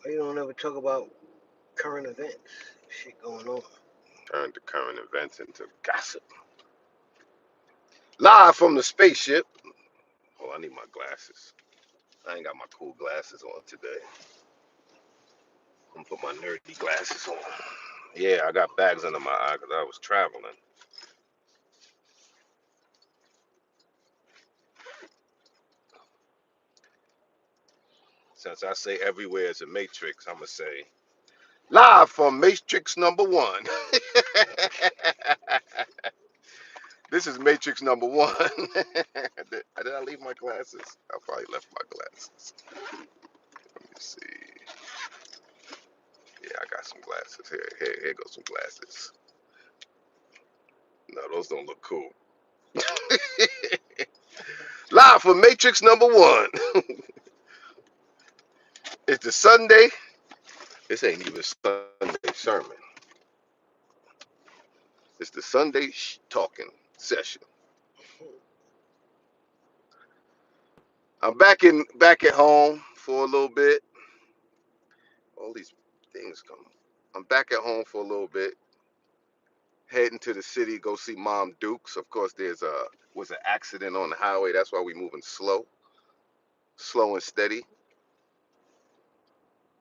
Why you don't ever talk about current events? Shit going on. Turn the current events into gossip. Live from the spaceship. Oh, I need my glasses. I ain't got my cool glasses on today. I'm gonna put my nerdy glasses on. Yeah, I got bags under my eye because I was traveling. Since I say everywhere is a matrix, I'm gonna say live from Matrix number one. This is Matrix number one. Did I leave my glasses? I probably left my glasses. Let me see. Yeah, I got some glasses. Here goes some glasses. No, those don't look cool. Live from Matrix number one. It's the Sunday. This ain't even Sunday sermon. It's the Sunday talking session. I'm back at home for a little bit. All these things come. I'm back at home for a little bit. Heading to the city, go see Mom Dukes. Of course, was an accident on the highway. That's why we moving slow and steady. Of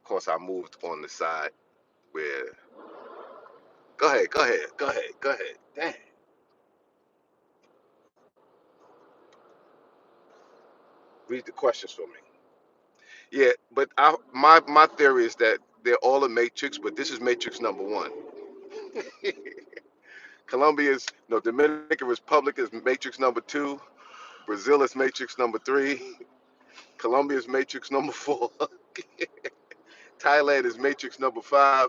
course, I moved on the side where. Go ahead. Dang. Read the questions for me. Yeah, but my theory is that they're all a matrix, but this is matrix number one. Dominican Republic is matrix number two. Brazil is matrix number three. Colombia is matrix number four. Thailand is matrix number five.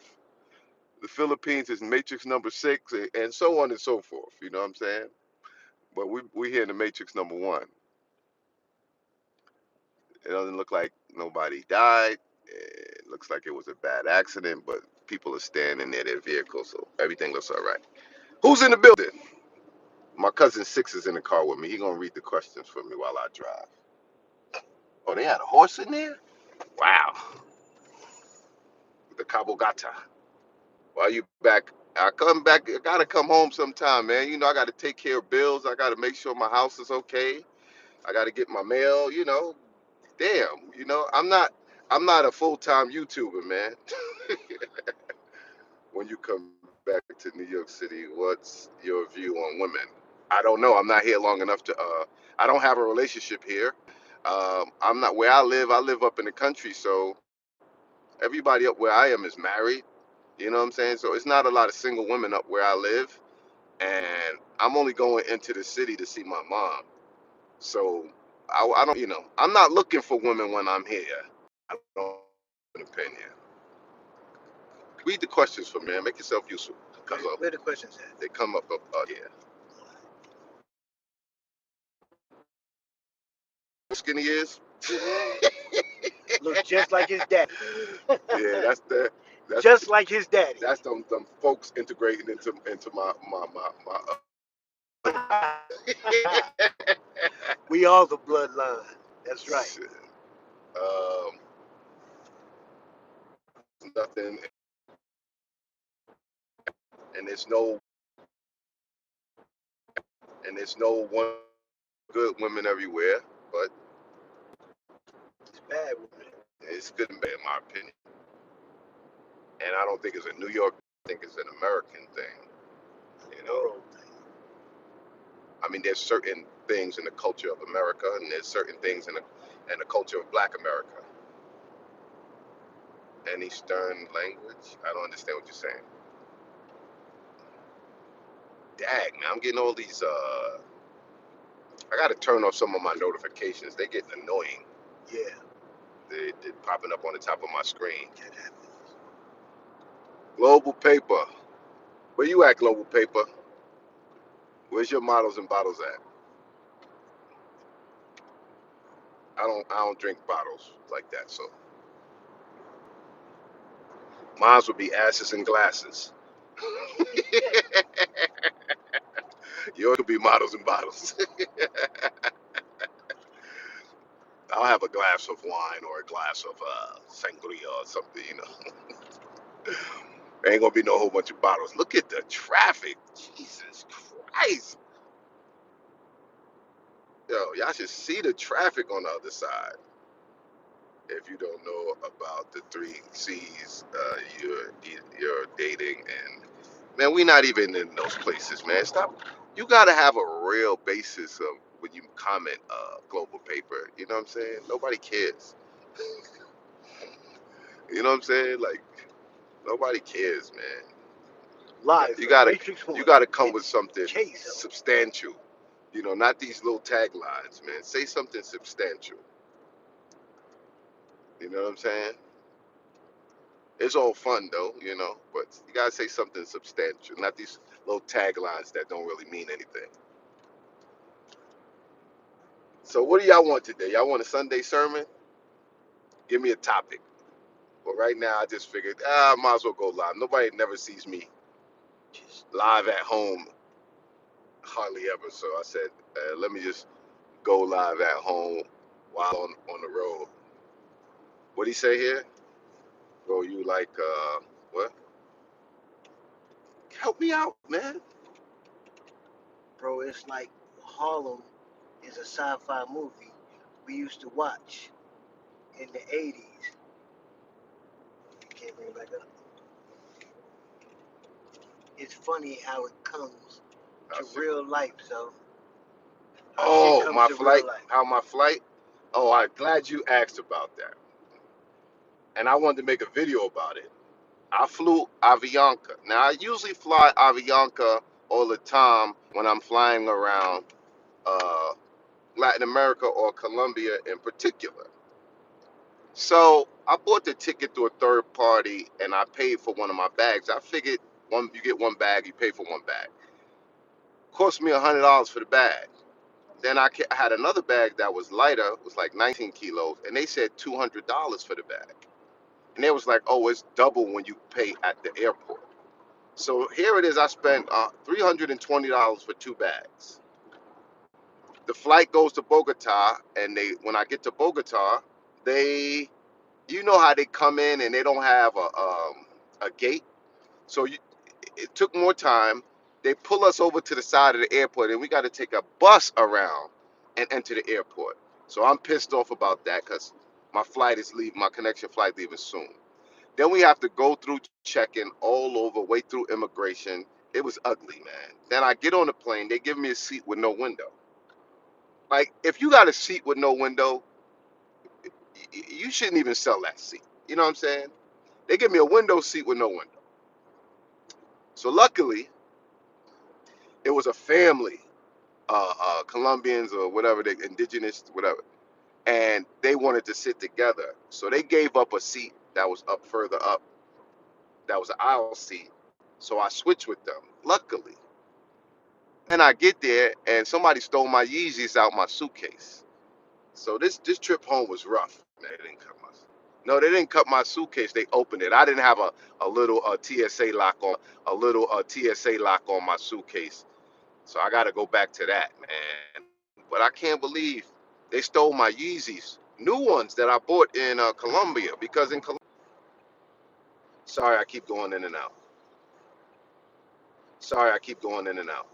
The Philippines is matrix number six, and so on and so forth. You know what I'm saying? But we here in the matrix number one. It doesn't look like nobody died. It looks like it was a bad accident, but people are standing near their vehicle, so everything looks all right. Who's in the building? My cousin Six is in the car with me. He gonna read the questions for me while I drive. Oh, they had a horse in there? Wow. The Cabogata. While you back, I come back. I gotta come home sometime, man. You know, I gotta take care of bills. I gotta make sure my house is okay. I gotta get my mail. Damn. I'm not a full-time YouTuber, man. When you come back to New York City, what's your view on women? I don't know. I'm not here long enough to. I don't have a relationship here. I'm not where I live. I live up in the country, so everybody up where I am is married. You know what I'm saying? So it's not a lot of single women up where I live, and I'm only going into the city to see my mom. So I don't. I'm not looking for women when I'm here. I don't have an opinion. Read the questions for me, man. Make yourself useful. Because Where the questions at? they come up here. Skinny is. Looks just like his daddy. Yeah, that's Just like his daddy. that's them folks integrating into my We all the bloodline. That's right. shit. Um, nothing, and there's no one good women everywhere, but It's bad women. it's good and bad in my opinion. And I don't think it's a New York. I think it's an American thing. You know, World thing. I mean, there's certain things in the culture of America, and there's certain things in the culture of Black America. Any stern language? I don't understand what you're saying. Dag, man, I'm getting all these. I got to turn off some of my notifications. They're getting annoying. Yeah, They're popping up on the top of my screen. that happens. Global Paper. Where you at, Global Paper? Where's your models and bottles at? I don't drink bottles like that, so mine would be asses and glasses. Yours could be models and bottles. I'll have a glass of wine or a glass of sangria or something. There ain't gonna be no whole bunch of bottles. Look at the traffic. Jesus Christ. Yo, y'all should see the traffic on the other side. If you don't know about the three C's, you're dating, and man, we not even in those places, man. Stop. You gotta have a real basis of when you comment global paper. You know what I'm saying? Nobody cares. You know what I'm saying? Like nobody cares, man. Live You from gotta Matrix you One, gotta come with it's something Chaser. substantial. Not these little taglines, man. Say something substantial. You know what I'm saying? It's all fun though, but you gotta say something substantial, not these little taglines that don't really mean anything. So what do y'all want today? Y'all want a Sunday sermon? Give me a topic. But right now I just figured, I might as well go live. Nobody never sees me Just live at home hardly ever. So I said, let me just go live at home while on the road. What do you say here? Bro, you like what? Help me out, man. bro, it's like Harlem is a sci-fi movie we used to watch in the '80s. You can't bring it back up. It's funny how it comes I'll to see. real life, so how shit Oh, comes my to real flight. life. How my flight? Oh, I'm glad you asked about that. And I wanted to make a video about it. I flew Avianca. Now, I usually fly Avianca all the time when I'm flying around uh, Latin America or Colombia in particular. So I bought the ticket through a third party and I paid for one of my bags. I figured you get one bag, you pay for one bag. Cost me $100 for the bag. Then I had another bag that was lighter, it was like 19 kilos, and they said $200 for the bag. And they was like, oh, it's double when you pay at the airport. So here it is, I spent $320 for two bags. The flight goes to Bogota, and when I get to Bogota, they, how they come in and they don't have a gate. So it took more time. They pull us over to the side of the airport, and we got to take a bus around and enter the airport. So I'm pissed off about that because my connection flight leaving soon. Then we have to go through check-in all over, wait through immigration. It was ugly, man. Then I get on the plane. They give me a seat with no window. Like, if you got a seat with no window, you shouldn't even sell that seat. You know what I'm saying? They give me a window seat with no window. So luckily, it was a family, Colombians or whatever, they indigenous, whatever, and they wanted to sit together. So they gave up a seat that was up further up. That was an aisle seat. So I switched with them. Luckily. And I get there and somebody stole my Yeezys out my suitcase. So this trip home was rough. Man, they didn't cut my No, they didn't cut my suitcase. They opened it. I didn't have a little TSA lock on my suitcase. So I got to go back to that, man. But I can't believe they stole my Yeezys, new ones that I bought in Colombia. Because sorry, I keep going in and out. Sorry, I keep going in and out.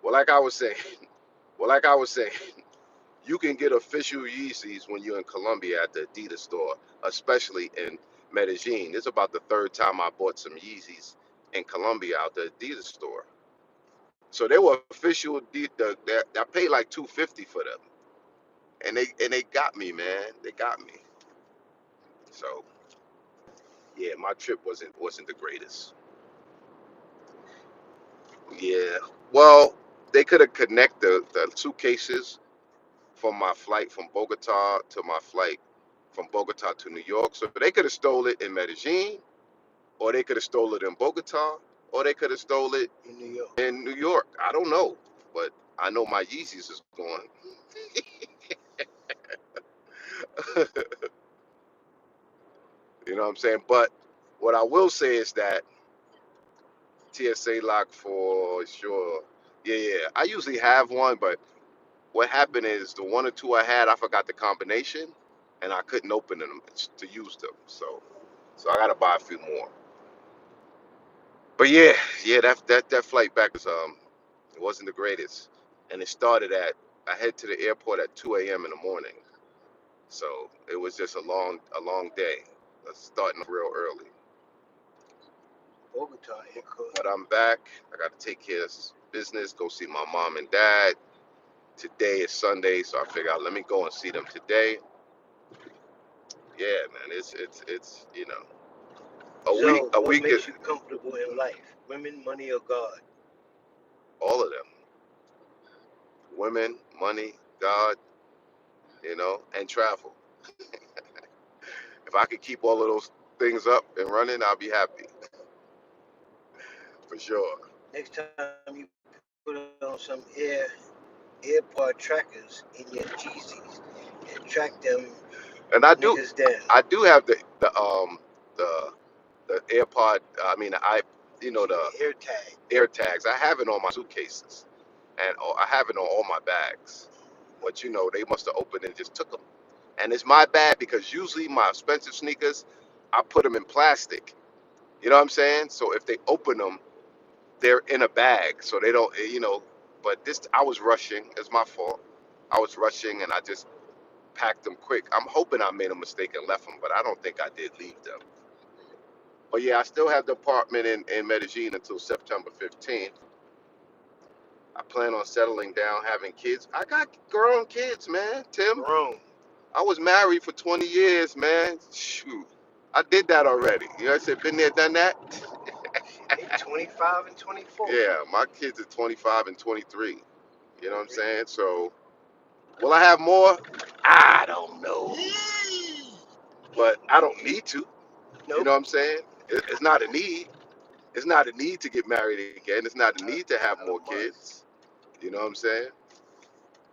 Well, like I was saying, well, like I was saying, you can get official Yeezys when you're in Colombia at the Adidas store, especially in Medellin. It's about the third time I bought some Yeezys in Colombia out the Adidas store. So they were official. I paid like $250 for them, and they got me, man. They got me. So yeah, my trip wasn't the greatest. Yeah. Well, they could have connected the suitcases from my flight from Bogota to my flight from Bogota to New York. So they could have stole it in Medellin, or they could have stole it in Bogota, or they could have stole it In New York. in New York. I don't know, but I know my Yeezys is going. You know what I'm saying? But what I will say is that TSA lock for sure. Yeah, yeah. I usually have one, but what happened is the one or two I had, I forgot the combination, and I couldn't open them to use them. So I gotta buy a few more. But yeah, that flight back was it wasn't the greatest, and it started at I head to the airport at 2 a.m. in the morning. So it was just a long day. Starting real early. Bogota airport. But I'm back. I got to take care of business. Go see my mom and dad. Today is Sunday, so I figured out let me go and see them today. Yeah, man, it's a week So, a what week is makes you comfortable in life? Women, money, or God? all of them. Women, money, God, and travel. If I could keep all of those things up and running, I'll be happy for sure. Next time you put on some AirPod trackers in your Jeezys and track them And niggas down. I do have the the AirPod. I mean, the The AirTag. air tags. I have it on my suitcases, and I have it on all my bags. But they must have opened and just took them. And it's my bad because usually my expensive sneakers, I put them in plastic. You know what I'm saying? So if they open them, they're in a bag, so they don't. But this, I was rushing. It's my fault. I was rushing, and I just packed them quick. I'm hoping I made a mistake and left them, but I don't think I did leave them. But yeah, I still have the apartment in Medellin until September 15th. I plan on settling down, having kids. I got grown kids, man. Tim, Grown. I was married for 20 years, man. Shoot, I did that already. I said, been there, done that. Shit, they 25 and 24. Yeah, my kids are 25 and 23. You know what I'm 23. saying? So, will I have more? I don't know, but I don't need to. You know Nope. what I'm saying? It's not a need. It's not a need to get married again. It's not a Not, need to have not more a must. kids. You know what I'm saying?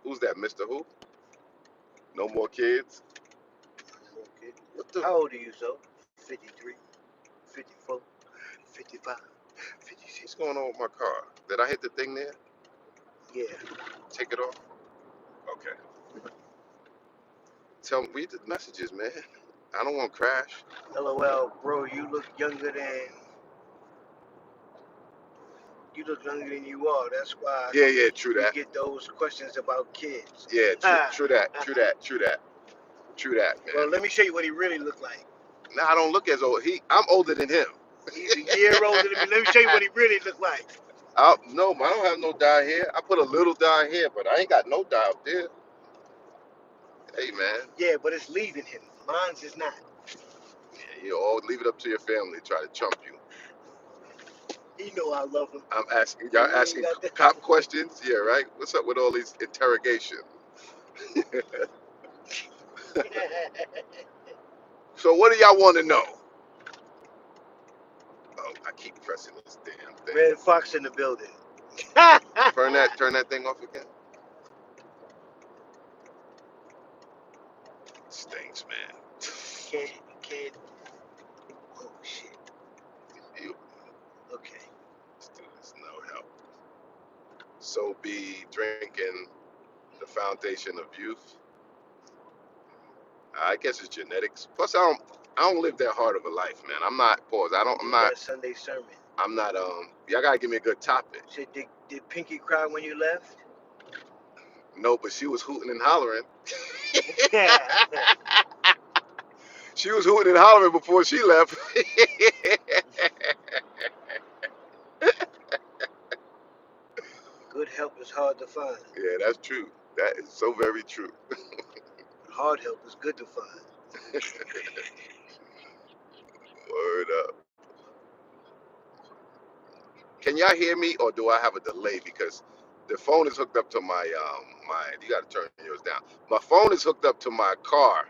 Who's that, Mr. Who? No more kids? Okay. What the? How old are you, so? 53, 54, 55, What's 56. going on with my car? Did I hit the thing there? Yeah. Take it off? Okay. Read the messages, man. I don't want to crash. LOL, bro, you look younger than you are. That's why Yeah, true you that. get those questions about kids. Yeah, true that. True that. True that. True that, Well, man. let me show you what he really looked like. Now I don't look as old. I'm older than him. He's a year older than me. Let me show you what he really looked like. No, I don't have no dye hair. I put a little dye here, but I ain't got no dye up there. Hey, man. Yeah, but it's leaving him. Mine's is not. Yeah, you all leave it up to your family to try to chump you. He know I love him. I'm asking y'all He ain't asking got the. cop questions. Yeah, right. What's up with all these interrogation? So what do y'all want to know? Oh, I keep pressing this damn thing. Red Fox in the building. Turn that thing off again. Stinks, man. Can't. Oh shit. You, Okay. students, no help. So be drinking the foundation of youth. I guess it's genetics. Plus, I don't live that hard of a life, man. I'm not. Pause. I don't. And I'm then not. that Sunday sermon. I'm not. Y'all gotta give me a good topic. Said, did Pinky cry when you left? No, but she was hooting and hollering. She was hooting and hollering before she left. Good help is hard to find. Yeah, that's true. That is so very true. Hard help is good to find. Word up. Can y'all hear me, or do I have a delay? Because the phone is hooked up to my. You got to turn yours down. My phone is hooked up to my car,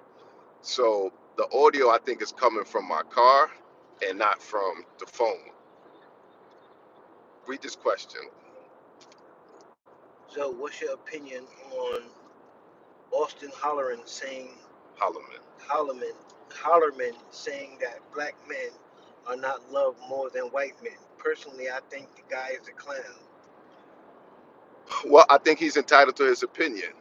so the audio I think is coming from my car and not from the phone. Read this question, So, what's your opinion on Austin Holloman. Hollerman, Hollerman saying that black men are not loved more than white men? Personally, I think the guy is a clown. Well, I think he's entitled to his opinion.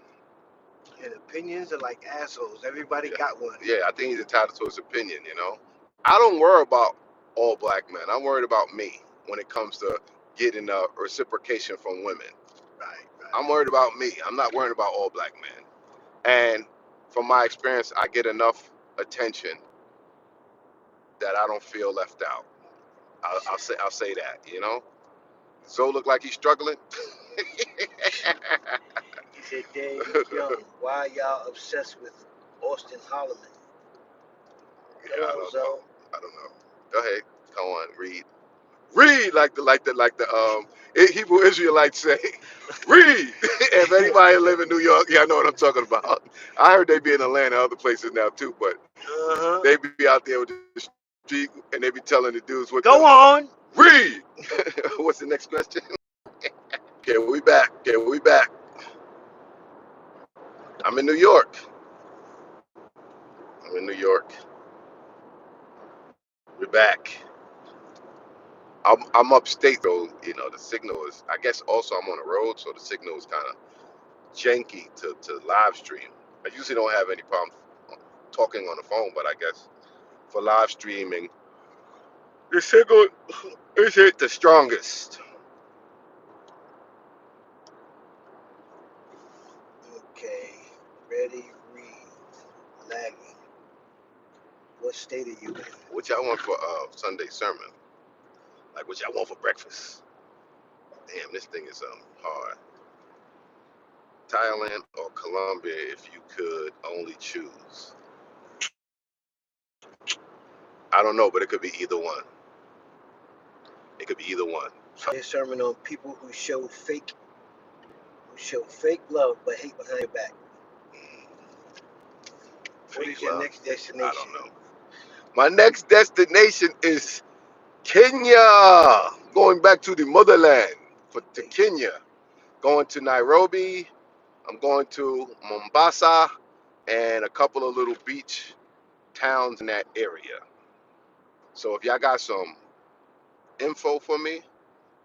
And opinions are like assholes. Everybody Yeah, got one. yeah. I think he's entitled to his opinion. You know, I don't worry about all black men. I'm worried about me when it comes to getting reciprocation from women. Right, I'm right. worried about me. I'm not worried about all black men. And from my experience, I get enough attention that I don't feel left out. I'll say that. You know, Zoe look like he's struggling. He said, Dave Young, why y'all obsessed with Austin Holloman? Yeah, I Hello, don't know. Zoe. I don't know. Go ahead. Go on. Read. Read like the Hebrew Israelites say. Read. If anybody live in New York, yeah, I know what I'm talking about. I heard they be in Atlanta, other places now too, but Uh-huh. they be out there with the street and they be telling the dudes what Go to on. read. What's the next question? Okay, we back. Okay, we back. I'm in New York. I'm in New York. We're back. I'm upstate, so you know the signal is. I guess also I'm on the road, so the signal is kind of janky to live stream. I usually don't have any problem talking on the phone, but I guess for live streaming, the signal is hit the strongest. Okay. Ready, read. Lagging. What state are you in? What y'all want for Sunday sermon? Like what y'all want for breakfast? Damn, this thing is hard. Thailand or Colombia, if you could only choose. I don't know, but it could be either one. It could be either one. A sermon on people who show fake love but hate behind your back. Mm, What fake is your love. next I destination? don't know. My next destination is Kenya. Going back to the motherland to Kenya. Going to Nairobi. I'm going to Mombasa and a couple of little beach towns in that area. So if y'all got some info for me,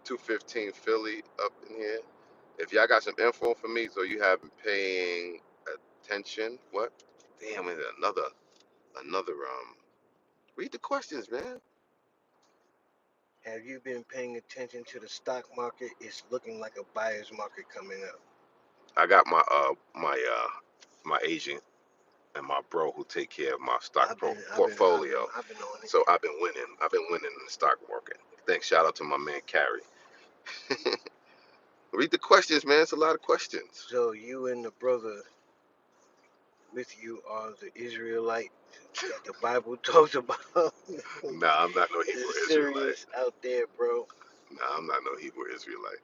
215 Philly up in here. If y'all got some info for me, so you have been paying attention. What? Damn, is another read the questions, man. Have you been paying attention to the stock market? It's looking like a buyer's market coming up. I got my agent and my bro who take care of my stock portfolio. I've been on it. So I've been winning. I've been winning in the stock market. Thanks. Shout out to my man Carrie. Read the questions, man. It's a lot of questions. So you and the brother with you are the Israelite that the Bible talks about. Nah, I'm not no Hebrew It's Israelite. serious out there, bro. Nah, I'm not no Hebrew Israelite.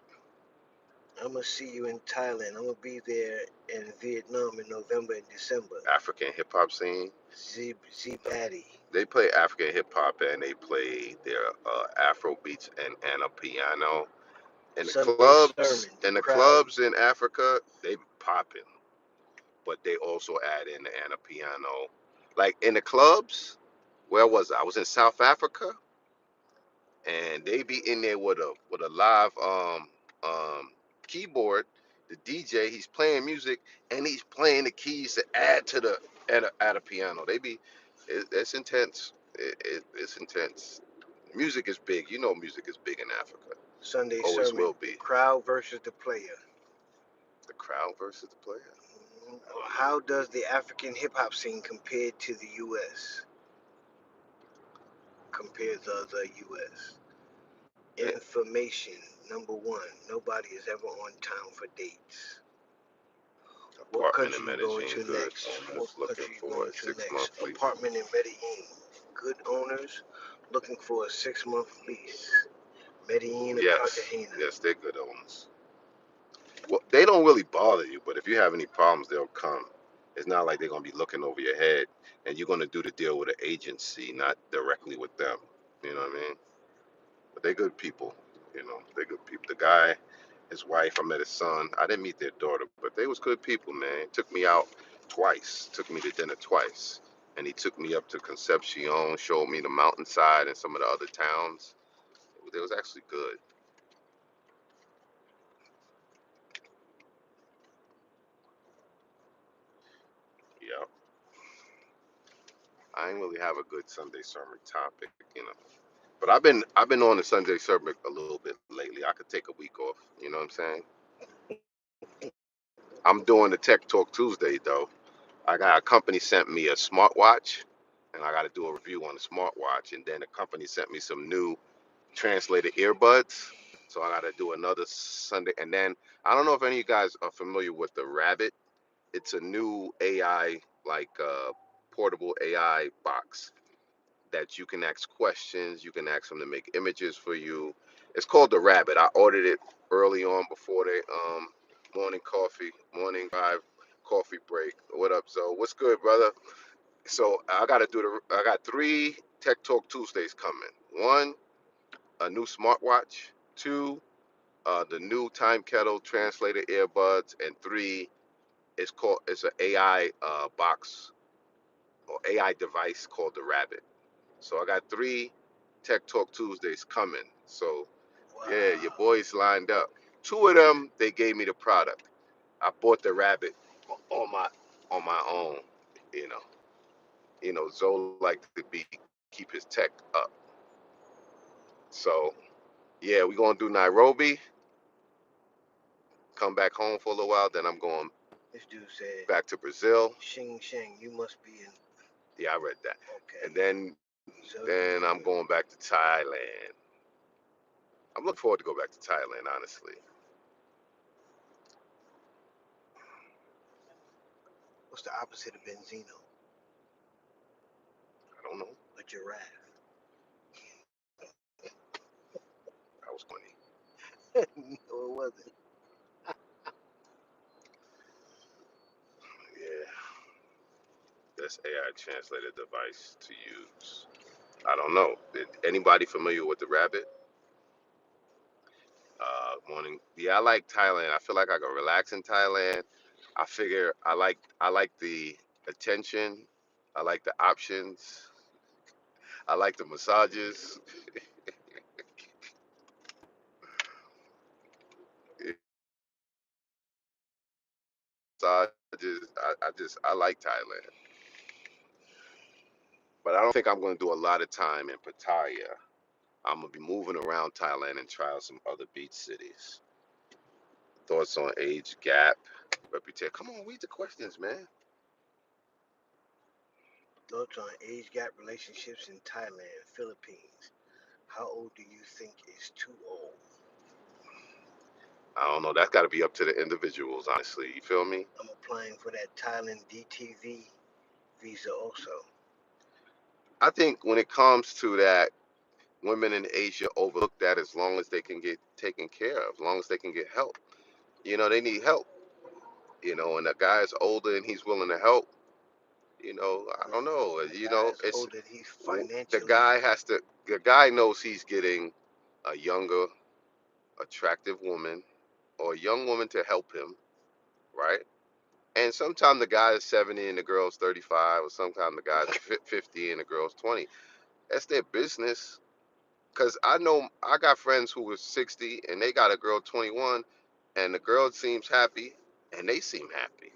I'm gonna see you in Thailand. I'm gonna be there in Vietnam in November and December. African hip hop scene. Z Batty. They play African hip hop and they play their Afro beats and a piano. And Sunday sermon. The the crowd. clubs in Africa, they popping, but they also add in and a piano. Like in the clubs, where was I? I was in South Africa, and they be in there with a live um keyboard. The DJ, he's playing music and he's playing the keys to add to the add a piano. It's intense. It's intense. Music is big. You know, music is big in Africa. Sunday Always sermon. will The be. crowd versus the player. The crowd versus the player. I don't know. How does the African hip hop scene compare to the U.S.? Compared to the U.S. Man, Information. Number one. Nobody is ever on time for dates. What apartment in country you going Medellin, to good next? What owners looking country you for going a to 6 month next? lease. Apartment in Medellin. Good owners looking for a 6 month lease. Medellin or Yes, Cartagena. yes, they're good owners. Well, they don't really bother you, but if you have any problems, they'll come. It's not like they're gonna be looking over your head, and you're gonna do the deal with an agency, not directly with them. You know what I mean? But they're good people. You know, they're good people. The guy, his wife, I met his son. I didn't meet their daughter, but they was good people, man. Took me out twice. Took me to dinner twice, and he took me up to Concepcion, showed me the mountainside and some of the other towns. It was actually good. I ain't really have a good Sunday sermon topic, you know. But I've been on the Sunday sermon a little bit lately. I could take a week off. You know what I'm saying? I'm doing the Tech Talk Tuesday though. I got a company sent me a smartwatch, and I got to do a review on the smartwatch. And then the company sent me some new translated earbuds, so I got to do another Sunday. And then I don't know if any of you guys are familiar with the Rabbit. It's a new AI like portable AI box that you can ask questions. You can ask them to make images for you. It's called the Rabbit. I ordered it early on before the morning five coffee break. What up, Zoe? What's good, brother? So I got three Tech Talk Tuesdays coming. One, a new smartwatch. Two, the new Time Kettle translated earbuds. And three, it's an AI box or AI device called the Rabbit. So I got three Tech Talk Tuesdays coming. So yeah, your Wow. boys lined up. Two of them, they gave me the product. I bought the Rabbit on my own. You know, Zoe like to be keep his tech up. So yeah, we gonna do Nairobi, come back home for a little while, then I'm going This dude said, back to Brazil. Shing Shang, you must be in. Yeah, I read that. Okay. And then I'm Zoe. going back to Thailand. I'm looking forward to go back to Thailand, honestly. What's the opposite of Benzino? I don't know. A giraffe. That was funny. No, it wasn't. Yeah, that's AI translated device to use. I don't know. Anybody familiar with the Rabbit? Morning. Yeah, I like Thailand. I feel like I can relax in Thailand. I figure I like the attention. I like the options. I like the massages. Massages. I like Thailand. But I don't think I'm gonna do a lot of time in Pattaya. I'm gonna be moving around Thailand and try out some other beach cities. Thoughts on age gap, reputation. Come on, read the questions, man. Thoughts on age gap relationships in Thailand, Philippines. How old do you think is too old? I don't know. That's got to be up to the individuals, honestly. You feel me? I'm applying for that Thailand DTV visa also. I think when it comes to that, women in Asia overlook that as long as they can get taken care of, as long as they can get help. They need help. And the guy's older and he's willing to help. I don't know. The guy is It's older. He's the financially. guy has to. The guy knows he's getting a younger, attractive woman or a young woman to help him, right? And sometimes the guy is 70 and the girl's 35, or sometimes the guy's 50 and the girl's 20. That's their business. Because I know I got friends who were 60 and they got a girl 21, and the girl seems happy and they seem happy.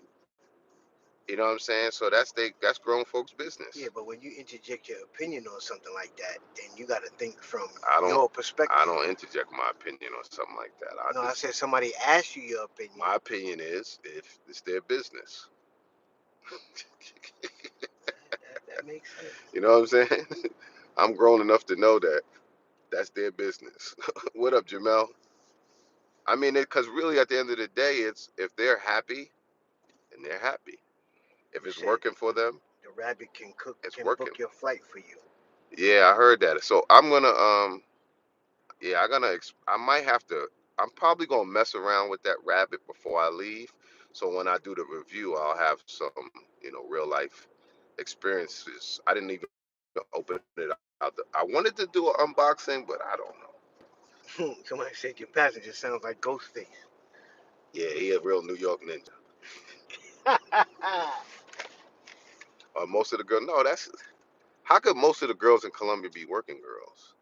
You know what I'm saying? So that's grown folks' Yeah, business. but when you interject your opinion on something like that, then you got to think from I don't your I perspective. don't interject my opinion on something like that. I No, I just said somebody asked you your opinion. My opinion is if it's their business. That makes sense. You know what I'm saying? I'm grown enough to know that that's their business. What up, Jamel? I mean, because really, at the end of the day, it's if they're happy and they're happy. If You it's said working for them, the rabbit can cook, it's can working. book your flight for you. Yeah, I heard that. So I'm gonna yeah, I might have to. I'm probably gonna mess around with that rabbit before I leave. So when I do the review, I'll have some, real life experiences. I didn't even open it out. I wanted to do an unboxing, but I don't know. Somebody said your passenger sounds like Ghostface. Yeah, he a real New York ninja. Most of the girls, no, how could most of the girls in Colombia be working girls?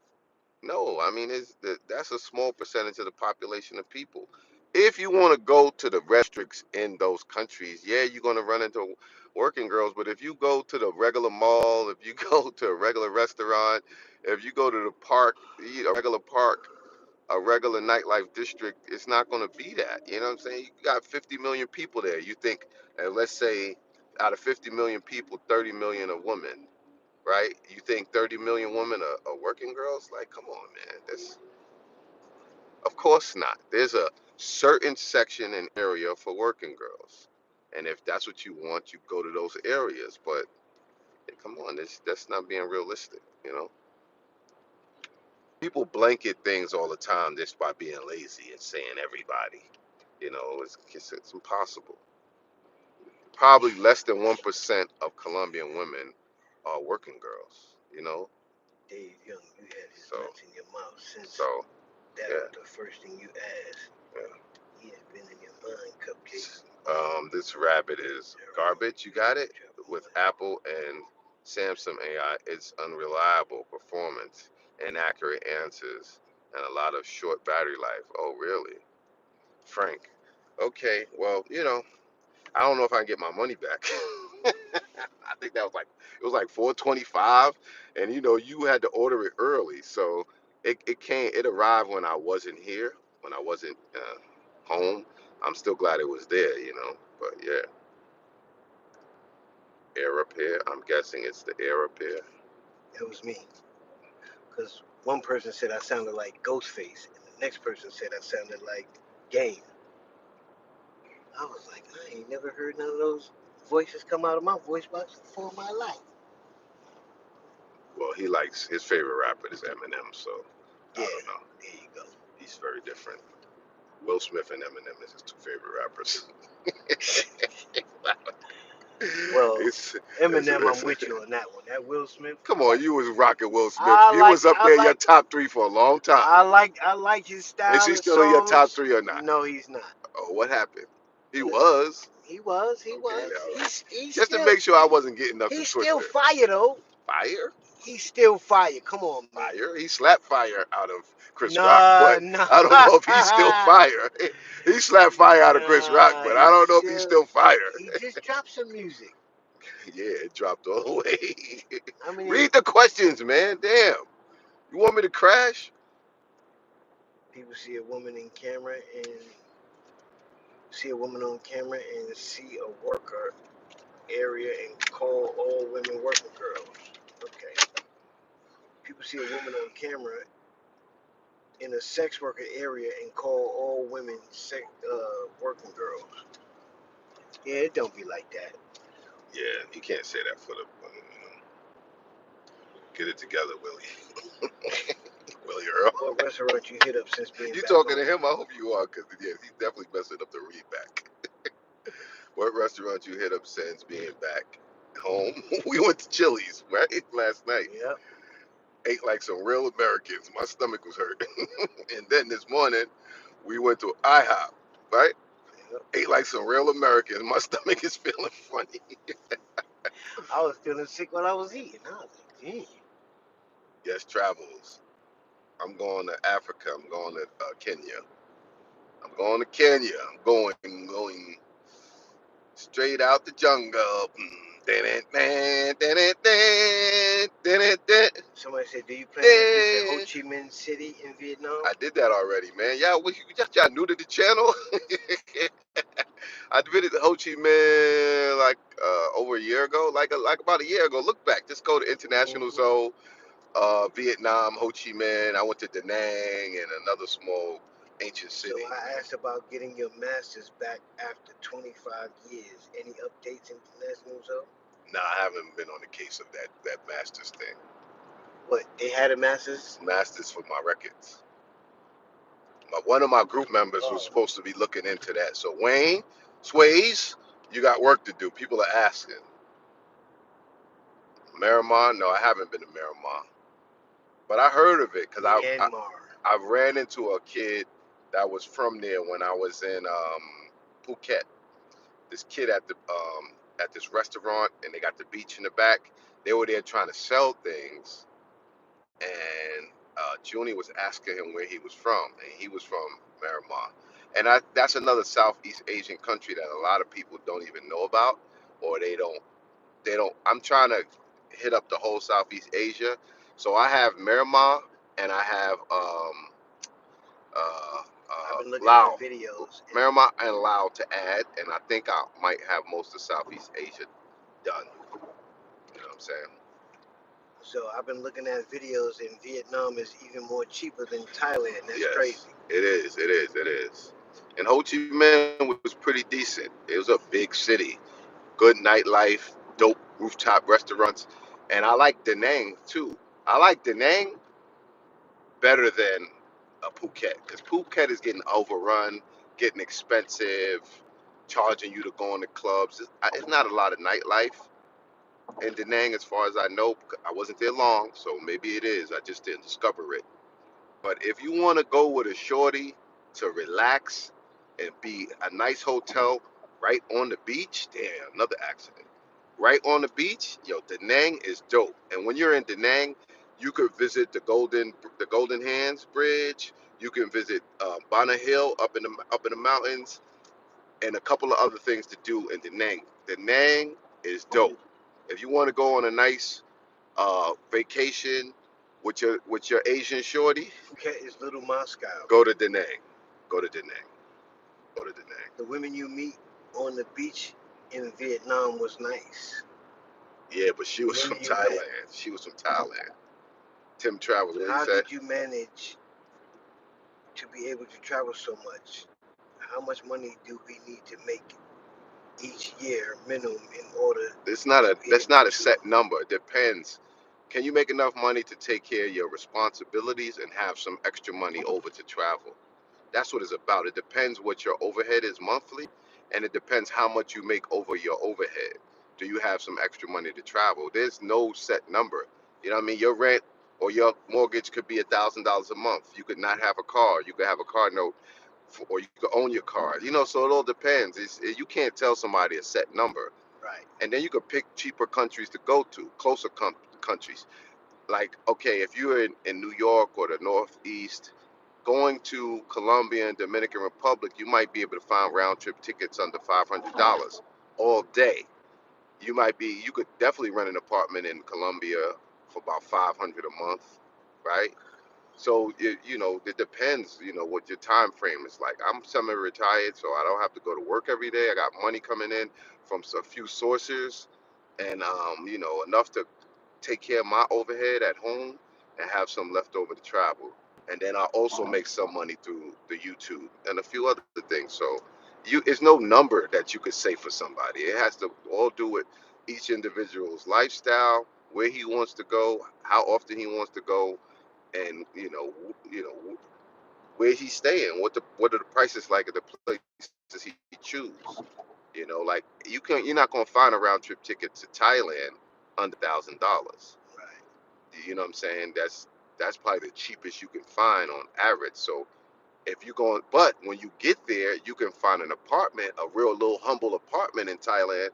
No, I mean that's a small percentage of the population of people. If you want to go to the restaurants in those countries, yeah, you're gonna run into working girls, but if you go to the regular mall, if you go to a regular restaurant, if you go to the park, a regular park, a regular nightlife district, it's not going to be that. You know what I'm saying? You got 50 million people there. You think, and let's say out of 50 million people, 30 million are women, right? You think 30 million women are working girls? Like, come on, man. That's, of course not. There's a certain section and area for working girls. And if that's what you want, you go to those areas. But hey, come on, that's not being realistic, you know? People blanket things all the time just by being lazy and saying everybody. You know, it's impossible. Probably less than 1% of Colombian women are working girls, you know? Dave Young, you had his So, nuts in your mouth since so, that yeah, was the first thing you asked. yeah. He had been in your mind, Cupcake. This rabbit is Terrible, garbage. You got it? terrible With mind. Apple and Samsung AI, it's unreliable performance, inaccurate answers, and a lot of short battery life. Oh, really? Frank. Okay, well, I don't know if I can get my money back. I think that was like it was like 425, and you had to order it early, so it arrived when I wasn't here, when I wasn't home. I'm still glad it was there, but yeah, air repair. I'm guessing it's the air repair. That was me. Because one person said I sounded like Ghostface, and the next person said I sounded like Game. I was like, I ain't never heard none of those voices come out of my voice box before in my life. Well, he likes his favorite rapper is Eminem, so Yeah, I don't know. there you go. He's very different. Will Smith and Eminem is his two favorite rappers. Well, it's, it's, Eminem, I'm it's with you on that one. That Will Smith, Come I on, like. you was rocking Will Smith. I He like. was up I there in your like. top three for a long time. I like his Is style he of still in your top songs. three or not? No, he's not. Oh, what happened? He But was. he was. He Okay, was. all right. He's Just to still. make sure I wasn't getting nothing He's still twisted. fire though. Fire? He's still fire. Come on, man. Fire? He slapped fire out of Chris Rock, Nah, but I don't know if he's still nah. fire. He slapped fire out of Chris Rock, Nah, but I don't know if he's still fire. he just dropped some music. Yeah, it dropped all the way. I mean, Read the questions, man. Damn. You want me to crash? people see a woman in camera and see a woman on camera and see a worker area and call all women working girls. Okay. People see a woman on camera in a sex worker area and call all women working girls. Yeah, it don't be like that. Yeah, you can't say that for the. Get it together, Willie. Willie Earl. What restaurant you hit up since being You back talking to home? him? I hope you are, because yeah, he's definitely messing up the read back. What restaurant you hit up since being back home? We went to Chili's, right? Last night. Yep. Ate like some real Americans. My stomach was hurt. And then this morning, we went to IHOP, right? Yep. Ate like some real Americans. My stomach is feeling funny. I was feeling sick while I was eating. I was like, damn. Yes, travels. I'm going to Africa. I'm going to Kenya. I'm going to Kenya. I'm going straight out the jungle. Somebody said, do you plan to visit Ho Chi Minh City in Vietnam? I did that already, man. Y'all new to the channel? I visited Ho Chi Minh like over a year ago, like about a year ago. Look back, just go to International Mm-hmm. ZOE, Vietnam, Ho Chi Minh. I went to Da Nang and another small ancient So city. I asked about getting your master's back after 25 years. Any updates International Zone? Nah, I haven't been on the case of that masters thing. What, they had a master's? Masters for my records. One of my group members was Oh, supposed to be looking into that. So Wayne, Sways, you got work to do. People are asking. Miramar? No, I haven't been to Miramar, but I heard of it because Myanmar. I ran into a kid that was from there when I was in Phuket. This kid at this restaurant, and they got the beach in the back. They were there trying to sell things, and Junie was asking him where he was from, and he was from Myanmar. And that's another Southeast Asian country that a lot of people don't even know about. or they don't. I'm trying to hit up the whole Southeast Asia. So I have Myanmar and I have uh, I've been looking at Laos, videos, and Myanmar and Laos to add, and I think I might have most of Southeast Asia done. You know what I'm saying? so I've been looking at videos, and Vietnam is even more cheaper than Thailand. That's Yes, crazy. it is. It is. It is. And Ho Chi Minh was pretty decent. It was a big city, good nightlife, dope rooftop restaurants, and I like Da Nang too. I like Da Nang better than Phuket because Phuket is getting overrun, getting expensive, charging you to go in the clubs. It's not a lot of nightlife in Da Nang, as far as I know. I wasn't there long, so maybe it is. I just didn't discover it. But if you want to go with a shorty to relax and be a nice hotel right on the beach, damn, another accident. Right on the beach, yo, Da Nang is dope. And when you're in Da Nang, you could visit the Golden Hands Bridge. You can visit Bana Hill up in the mountains, and a couple of other things to do in Da Nang. Da Nang is dope. If you want to go on a nice vacation with your Asian shorty, Phuket is little Moscow. go to Da Nang. Go to Da Nang. Go to Da Nang. The women you meet on the beach in Vietnam was nice. Yeah, but she The was from women you met. Thailand. She was from Thailand. Tim Travels, what he How said? did you manage to be able to travel so much? How much money do we need to make each year minimum in order It's not to a be that's able not a to? set number. It depends. Can you make enough money to take care of your responsibilities and have some extra money over to travel? That's what it's about. It depends what your overhead is monthly, and it depends how much you make over your overhead. Do you have some extra money to travel? There's no set number. You know what I mean? Your rent or your mortgage could be $1,000 a month. You could not have a car. You could have a car note, or you could own your car. So it all depends. You can't tell somebody a set number. Right. And then you could pick cheaper countries to go to, closer countries. Like, okay, if you're in New York or the Northeast, going to Colombia and Dominican Republic, you might be able to find round trip tickets under $500 all day. You could definitely rent an apartment in Colombia for about 500 a month, right? So it depends, what your time frame is like. I'm semi-retired, so I don't have to go to work every day. I got money coming in from a few sources, and enough to take care of my overhead at home and have some left over to travel. And then I also make some money through the YouTube and a few other things. So it's no number that you could say for somebody. It has to all do with each individual's lifestyle, where he wants to go, how often he wants to go, and where he's staying, what are the prices like at the places he choose. Like you're not gonna find a round trip ticket to Thailand under $1,000. Right. You know what I'm saying? That's probably the cheapest you can find on average. So if you're going, but when you get there, you can find an apartment, a real little humble apartment in Thailand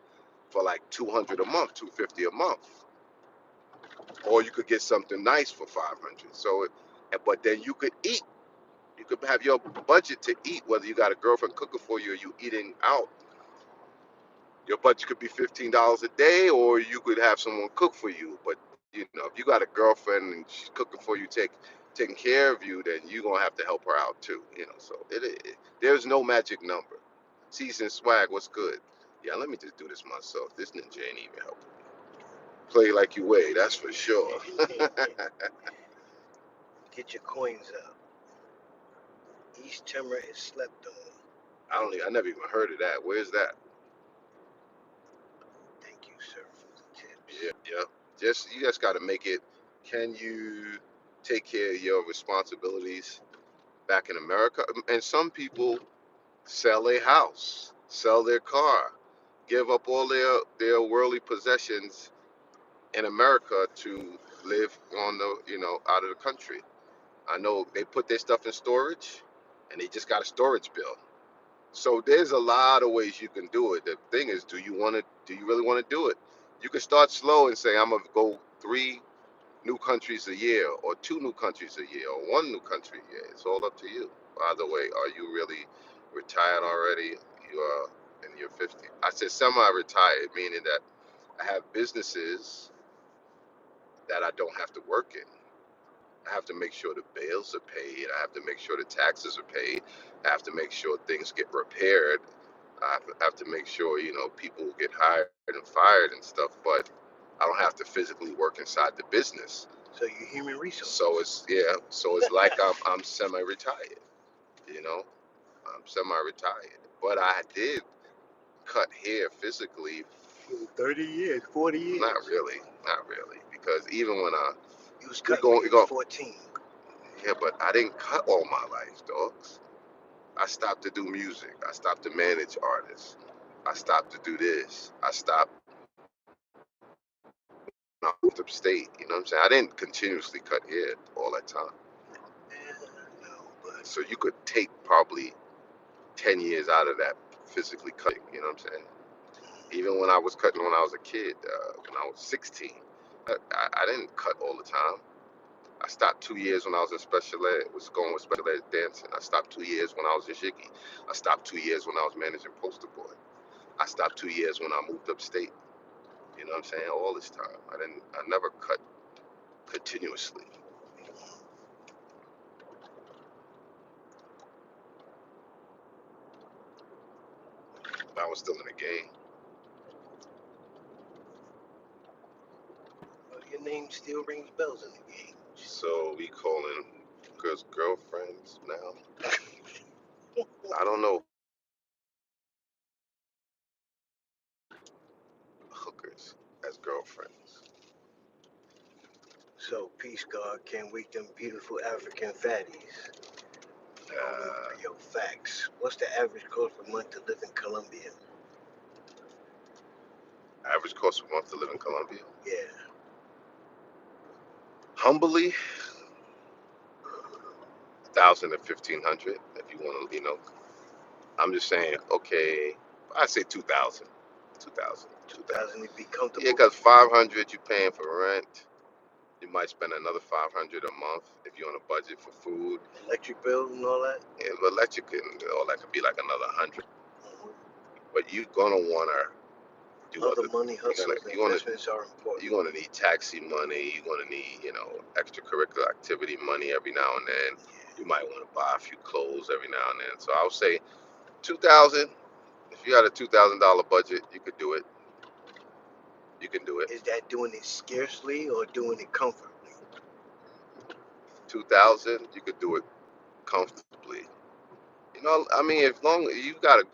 for like 200 a month, 250 a month, or you could get something nice for 500. So, but then you could eat. You could have your budget to eat, whether you got a girlfriend cooking for you or you eating out. Your budget could be $15 a day, or you could have someone cook for you. But if you got a girlfriend and she's cooking for you, taking care of you, then you're gonna have to help her out too. So there's no magic number. Season swag, what's good? Yeah, let me just do this myself. This ninja ain't even helping. Play like you weigh, that's for sure. Get your coins up. East Timor is slept on. I never even heard of that. Where's that? Thank you, sir, for the tips. Yeah, yeah. You just got to make it. Can you take care of your responsibilities back in America? And some people sell their house, sell their car, give up all their worldly possessions in America to live on out of the country. I know they put their stuff in storage, and they just got a storage bill. So there's a lot of ways you can do it. The thing is, do you want to? Do you really want to do it? You can start slow and say, I'm gonna go 3 new countries a year, or 2 new countries a year, or 1 new country a year. It's all up to you. By the way, are you really retired already? You are in you're 50. I said semi-retired, meaning that I have businesses that I don't have to work in. I have to make sure the bills are paid. I have to make sure the taxes are paid. I have to make sure things get repaired. I have to make sure, people get hired and fired and stuff, but I don't have to physically work inside the business. So you're human resources. So it's like I'm semi-retired, you know. I'm semi-retired. But I did cut hair physically. 30 years, 40 years. Not really, because even when You was cut when you was 14. yeah, but I didn't cut all my life, dogs. I stopped to do music. I stopped to manage artists. I stopped to do this. I stopped when I moved upstate. You know what I'm saying? I didn't continuously cut hair all that time. No, but So you could take probably 10 years out of that physically cutting. You know what I'm saying? Even when I was cutting when I was a kid, when I was 16, I didn't cut all the time. I stopped 2 years when I was in special ed, was going with special ed dancing. I stopped 2 years when I was in Shiggy. I stopped 2 years when I was managing Poster Boy. I stopped 2 years when I moved upstate. You know what I'm saying? All this time. I never cut continuously. I was still in the game. your name still rings bells in the game. So we calling girlfriends now. I don't know. Hookers as girlfriends. So peace, God. Can't wait them beautiful African fatties. Yo, facts. What's the average cost per month to live in Colombia? Average cost per month to live in Colombia? Yeah. Humbly, 1,000 to 1,500. If you want to, I'm just saying. Okay, I say 2,000. 2,000. 2,000 to be comfortable. Yeah, because 500 you're paying for rent. You might spend another 500 a month if you're on a budget for food. Electric bill and all that. Yeah, but electric and all that could be like another 100. Mm-hmm. But you're gonna wanna do other money hustles. Investments are important. You're gonna need taxi money. You're gonna need, extracurricular activity money every now and then. Yeah. You might want to buy a few clothes every now and then. So I would say 2,000. If you had a $2,000 budget, you could do it. You can do it. Is that doing it scarcely or doing it comfortably? 2,000, you could do it comfortably. I mean, as long as you got a,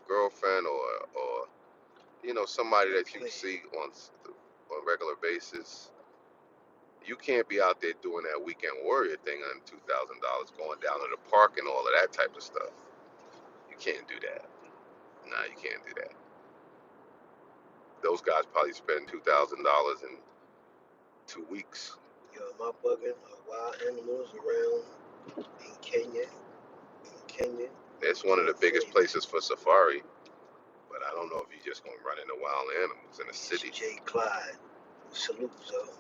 girlfriend or somebody that you see on a regular basis, you can't be out there doing that weekend warrior thing on $2,000, going down to the park and all of that type of stuff. You can't do that. Nah, you can't do that. Those guys probably spend $2,000 in 2 weeks. Yo, am I bugging? Are wild animals around in Kenya? It's one of the biggest places for safari, but I don't know if you're just gonna run into wild animals in a city. It's Jay Clyde. Salute, Zoe.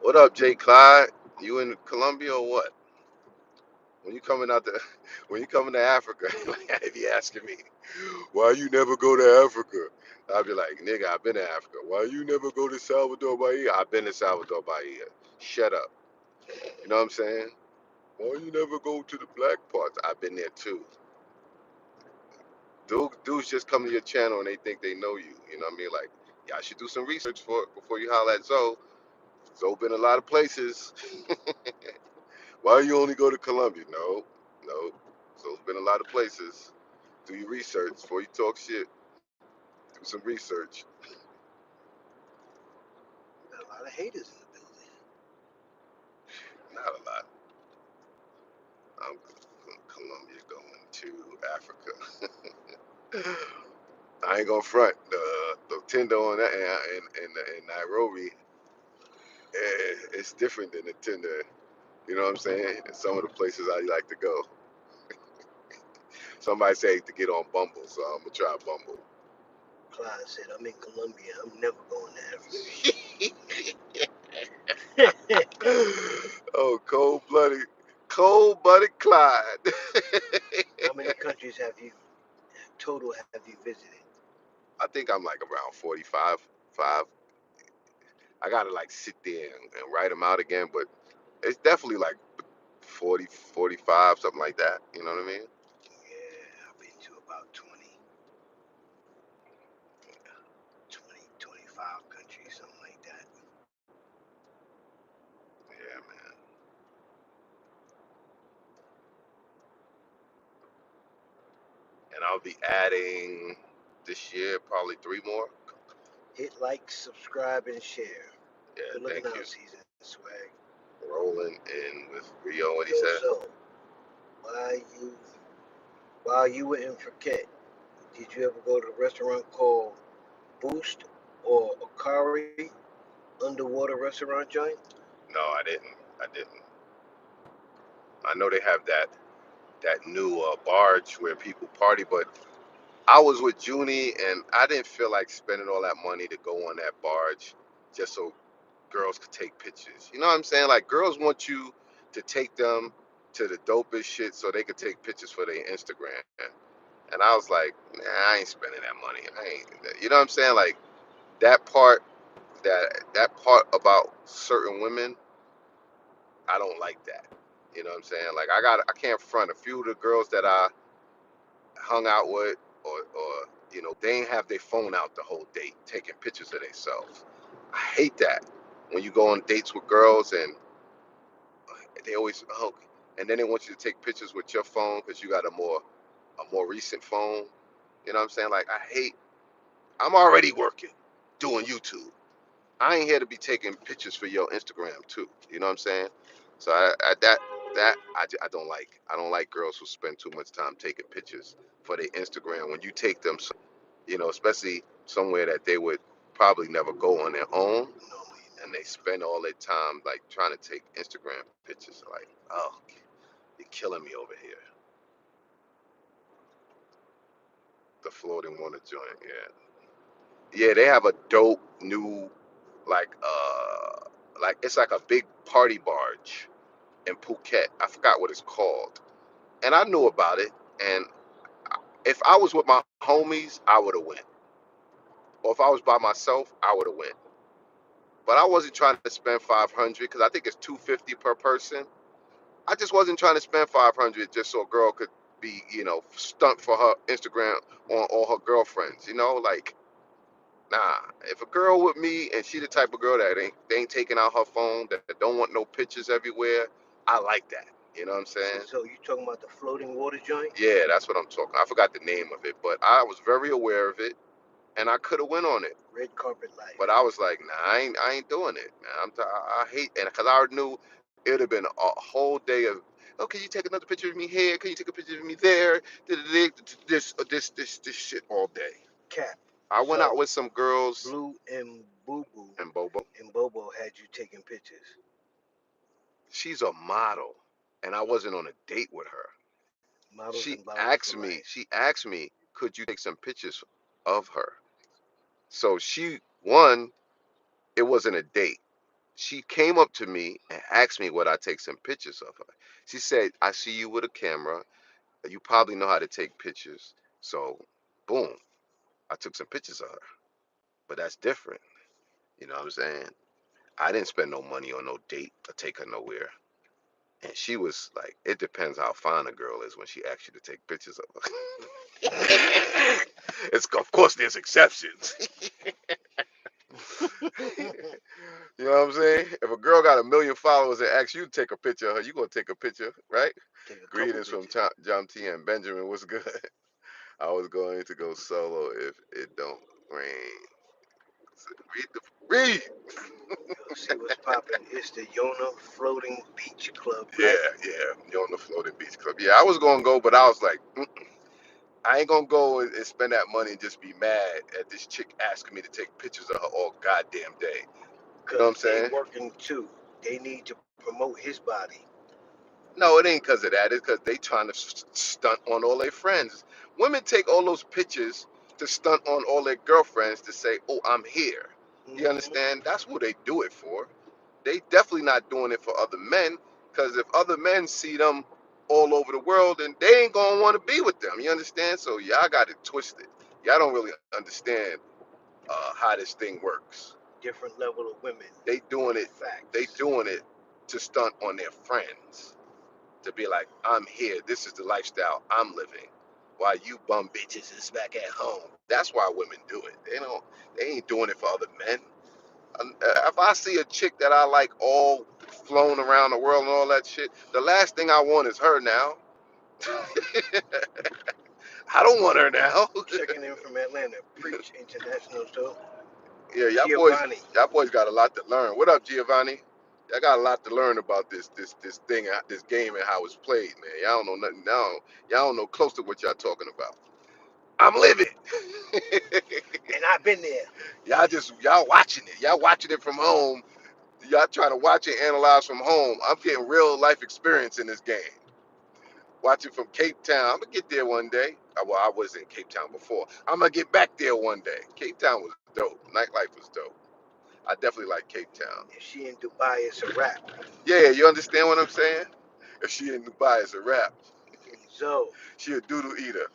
What up, Jay Clyde? You in Colombia or what? When you coming to Africa, if you asking me, why you never go to Africa? I'll be like, nigga, I've been to Africa. Why you never go to Salvador Bahia? I've been to Salvador Bahia. Shut up. You know what I'm saying? Why you never go to the black parts? I've been there too. Dudes just come to your channel and they think they know you. You know what I mean? Like, y'all should do some research before you holler at Zoe. Zoe been a lot of places. Why you only go to Colombia? No. Zoe's been a lot of places. Do your research before you talk shit. Do some research. Got a lot of haters in the building. Not a lot. I'm from Colombia going to Africa. I ain't gonna front. The Tinder on that in Nairobi, it's different than the Tinder. You know what I'm saying? In some of the places I like to go. Somebody say to get on Bumble, so I'm gonna try Bumble. Clyde said, I'm in Colombia. I'm never going to Africa. Oh, cold-blooded Clyde. How many countries total have you visited? I think I'm like around 45, 5. I gotta like sit there and write them out again, but it's definitely like 40, 45, something like that. You know what I mean? Yeah, I've been to about 20, 20, 25 countries, something like that. Yeah, man. And I'll be adding this year probably 3 more. Hit like, subscribe, and share. Yeah, Good looking thank you. out, season swag. Rolling in with Rio, what he Yo, said. so while you while you were in Phuket, did you ever go to a restaurant called Boost or Akari underwater restaurant joint? No, I didn't. I didn't. I know they have that new barge where people party, but I was with Junie and I didn't feel like spending all that money to go on that barge just so girls could take pictures. You know what I'm saying? Like girls want you to take them to the dopest shit so they could take pictures for their Instagram. And I was like, nah, I ain't spending that money. I ain't. You know what I'm saying? Like that part, that part about certain women, I don't like that. You know what I'm saying? Like I can't front a few of the girls that I hung out with, or they ain't have their phone out the whole date taking pictures of themselves. I hate that when you go on dates with girls and they always and then they want you to take pictures with your phone because you got a more recent phone. You know what I'm saying? Like I hate. I'm already working, doing YouTube. I ain't here to be taking pictures for your Instagram too. You know what I'm saying? So I don't like. I don't like girls who spend too much time taking pictures for their Instagram when you take them, especially somewhere that they would probably never go on their own, Normally, and never. they spend all their time like trying to take Instagram pictures. Like, oh, you're killing me over here. The floating water joint, yeah, yeah. They have a dope new like it's like a big party barge in Phuket. I forgot what it's called, and I knew about it. And if I was with my homies, I would have went. Or if I was by myself, I would have went. But I wasn't trying to spend 500 because I think it's 250 per person. I just wasn't trying to spend 500 just so a girl could be, stunt for her Instagram on all her girlfriends. Like nah. If a girl with me and she the type of girl that ain't taking out her phone, that don't want no pictures everywhere, I like that. You know what I'm saying? So you talking about the floating water joint? Yeah, that's what I'm talking. I forgot the name of it, but I was very aware of it, and I could have went on it. Red carpet But life. I was like, nah, I ain't doing it, man. I hate, and because I knew it'd have been a whole day of, oh, can you take another picture of me here? Can you take a picture of me there? This shit all day. Cap. I went out So with some girls Blue and Boo Boo and Bobo. and Bobo had you taking pictures. She's a model, and I wasn't on a date with her. Models She and bottles for asked me, life. she asked me, could you take some pictures of her? So it wasn't a date. She came up to me and asked me would I take some pictures of her. She said, I see you with a camera. You probably know how to take pictures. So, boom, I took some pictures of her. But that's different. You know what I'm saying? I didn't spend no money on no date or take her nowhere. And she was like, it depends how fine a girl is when she asks you to take pictures of her. Of course there's exceptions. You know what I'm saying? If a girl got 1 million followers and asks you to take a picture of her, you gonna take a picture, right? Take a couple Greetings from pictures. John T and Benjamin. What's good? I was going to go solo if it don't rain. Read the read. Yo, see what's popping? It's the Yona Floating Beach Club, Yeah, right? yeah. You're on the floating beach club. Yeah, I was gonna go, but I was like, I ain't gonna go and spend that money and just be mad at this chick asking me to take pictures of her all goddamn day. You know what I'm Because they saying? working too. They need to promote his body. No, it ain't because of that. It's because they trying to stunt on all their friends. Women take all those pictures to stunt on all their girlfriends to say, "Oh, I'm here." You Hmm. understand? That's what they do it for. They definitely not doing it for other men. Because if other men see them all over the world, then they ain't gonna want to be with them. You understand? So y'all got it twisted. Y'all don't really understand how this thing works. Different level of women. They doing it. They Facts. doing it to stunt on their friends. To be like, I'm here. This is the lifestyle I'm living. While you bum bitches is back at home. That's why women do it. They don't. They ain't doing it for other men. If I see a chick that I like all flown around the world and all that shit, the last thing I want is her now. I don't want her now. Checking in from Atlanta. Preach International Show. Yeah, Giovanni. y'all boys got a lot to learn. What up, Giovanni? Y'all got a lot to learn about this thing, this game and how it's played, man. Y'all don't know nothing now. Y'all don't know close to what y'all talking about. I'm living. And I've been there. Y'all watching it. Y'all watching it from home. Y'all trying to watch it, analyze from home. I'm getting real life experience in this game. Watching from Cape Town. I'm gonna get there one day. Well, I was in Cape Town before. I'm gonna get back there one day. Cape Town was dope. Nightlife was dope. I definitely like Cape Town. If she in Dubai, it's a wrap. Yeah, you understand what I'm saying? If she in Dubai, it's a wrap. ZOE. She a doodle eater.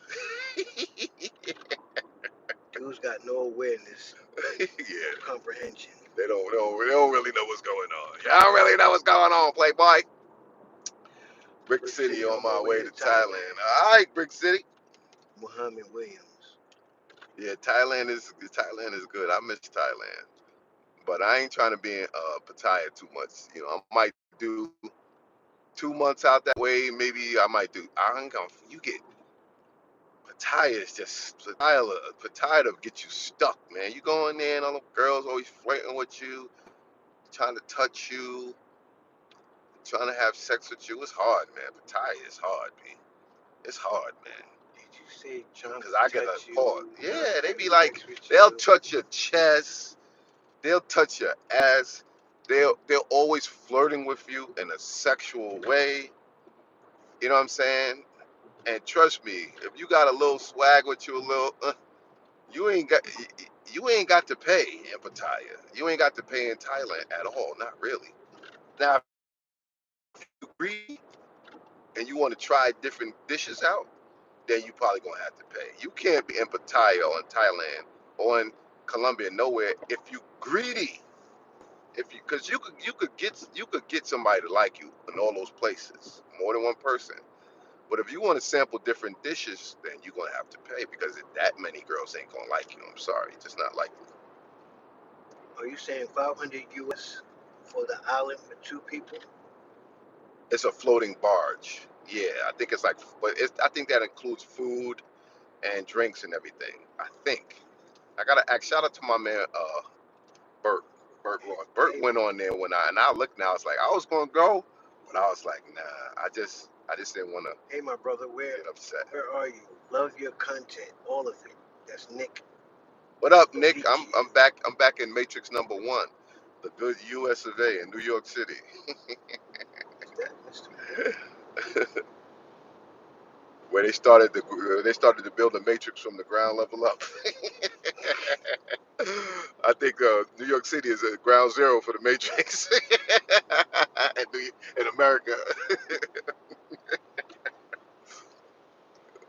Dudes got no awareness, Yeah, comprehension. they don't really know what's going on. Y'all don't really know what's going on, Playboy. Brick City on my way to Thailand. All right, Brick City. Muhammad Williams. Yeah, Thailand is good. I miss Thailand, but I ain't trying to be in Pattaya too much. You know, I might do 2 months out that way. Maybe I might do. I ain't gonna. You get Pattaya is just Pattaya to get you stuck, man. You go in there and all the girls always flirting with you, trying to touch you, trying to have sex with you. It's hard, man. Pattaya is hard, man. It's hard, man. Did you say trying Cause I to get a touch pause. you? Yeah, they be like, Sex with they'll you? touch your chest, they'll touch your ass. They're always flirting with you in a sexual way. You know what I'm saying? And trust me, if you got a little swag with you, a little, you ain't got you ain't got to pay in Pattaya. You ain't got to pay in Thailand at all. Not really. Now, if you agree and you want to try different dishes out, then you probably gonna have to pay. You can't be in Pattaya or in Thailand or in Colombia nowhere if you greedy. If you, because you could get somebody to like you in all those places, more than one person. But if you want to sample different dishes, then you're gonna have to pay because that many girls ain't gonna like you. I'm sorry, just not like you. Are you saying 500 US for the island for two people? It's a floating barge. Yeah, I think it's like, but I think that includes food and drinks and everything. I think. I gotta ask. Shout out to my man, Bert. Bert Hey, Roy. Bert hey, went on there and I looked now. It's like I was gonna go, but I was like, nah. I just didn't want to hey, my brother, where get upset. are you? Love your content, all of it. That's Nick What up, Nick? Vici. I'm back. I'm back in Matrix number one, the good U.S. of A. in New York City, Is that Mr. where they started to build the Matrix from the ground level up. I think New York City is a ground zero for the Matrix in America.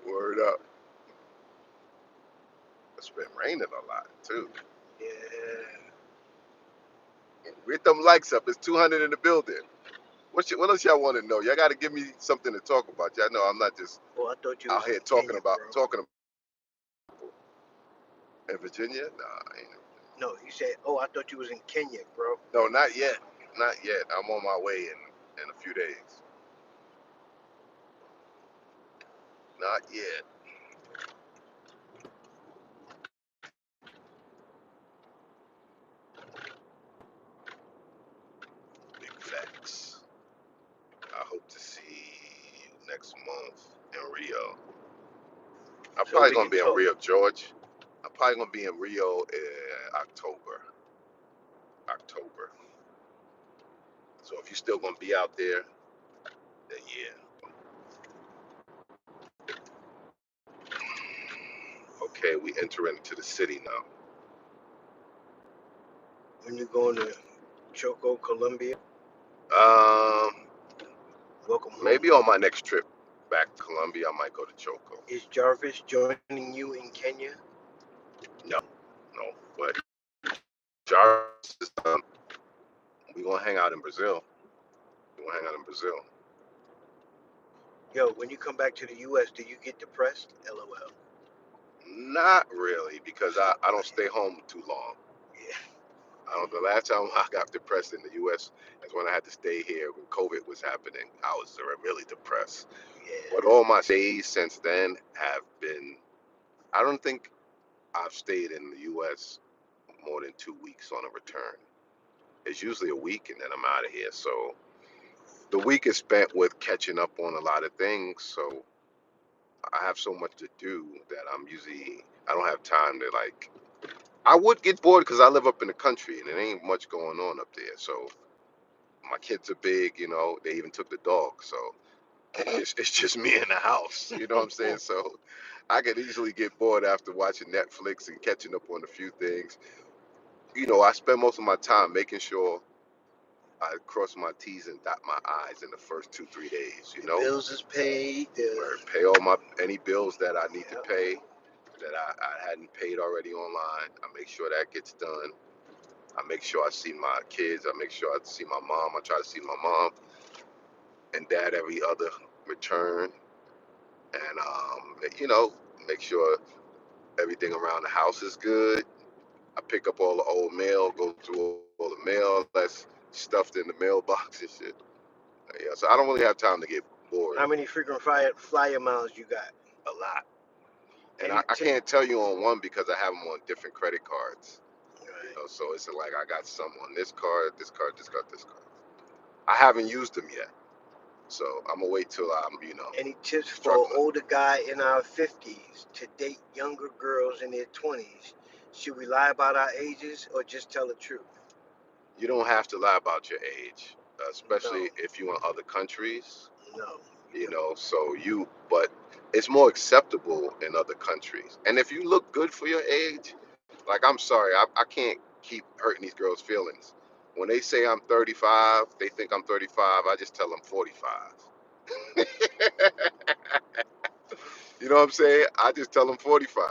Word up. It's been raining a lot too. Yeah. Get them likes up. It's 200 in the building. What else y'all want to know? Y'all got to give me something to talk about. Y'all know I'm not just Oh, I thought you out was in here Kenya, bro. talking in Virginia. Nah, ain't it? No, you said, oh, I thought you was in Kenya, bro. No, not yet. Not yet. I'm on my way in a few days. Not yet. Big facts. I hope to see you next month in Rio. I'm So probably we gonna can be in talk. Rio, George. I'm probably gonna be in Rio in October. October. So if you're still gonna be out there, then yeah. Okay, we enter into the city now. When you going to Choco, Colombia, Um, welcome home. Maybe on my next trip back to Colombia, I might go to Choco. Is Jarvis joining you in Kenya? know. But Jarvis, we gonna hang out in Brazil. We gonna hang out in Brazil. Yo, when you come back to the U.S., do you get depressed? LOL. Not really, because I don't stay home too long. Yeah. I don't. The last time I got depressed in the U.S. is when I had to stay here when COVID was happening. I was really depressed. Yeah. But all my stays since then have been. I don't think I've stayed in the U.S. more than 2 weeks on a return. It's usually a week and then I'm out of here. So the week is spent with catching up on a lot of things. So I have so much to do that I don't have time to like. I would get bored because I live up in the country and there ain't much going on up there. So my kids are big, they even took the dog. So it's just me in the house. You know what I'm saying? So I could easily get bored after watching Netflix and catching up on a few things. I spend most of my time making sure I cross my T's and dot my I's in the first 2-3 days, The bills is paid. where pay all my any bills that I need to Yep. pay that I hadn't paid already online. I make sure that gets done. I make sure I see my kids. I make sure I see my mom. I try to see my mom and dad every other return, and make sure everything around the house is good. I pick up all the old mail, go through all the mail that's stuffed in the mailbox and shit. Yeah, so I don't really have time to get bored How many frequent flyer miles you got? a lot. And Any I tip? can't tell you on one because I have them on different credit cards. Right. So it's like I got some on this card, this card, this card, this card. I haven't used them yet. So I'm gonna wait till I'm, Any tips for an struggling. older guy in our 50s to date younger girls in their 20s? Should we lie about our ages or just tell the truth? You don't have to lie about your age, No, especially if you're in other countries. no. But it's more acceptable in other countries. And if you look good for your age, like I'm sorry, I can't keep hurting these girls' feelings. When they say I'm 35, they think I'm 35. I just tell them 45. You know what I'm saying? I just tell them 45.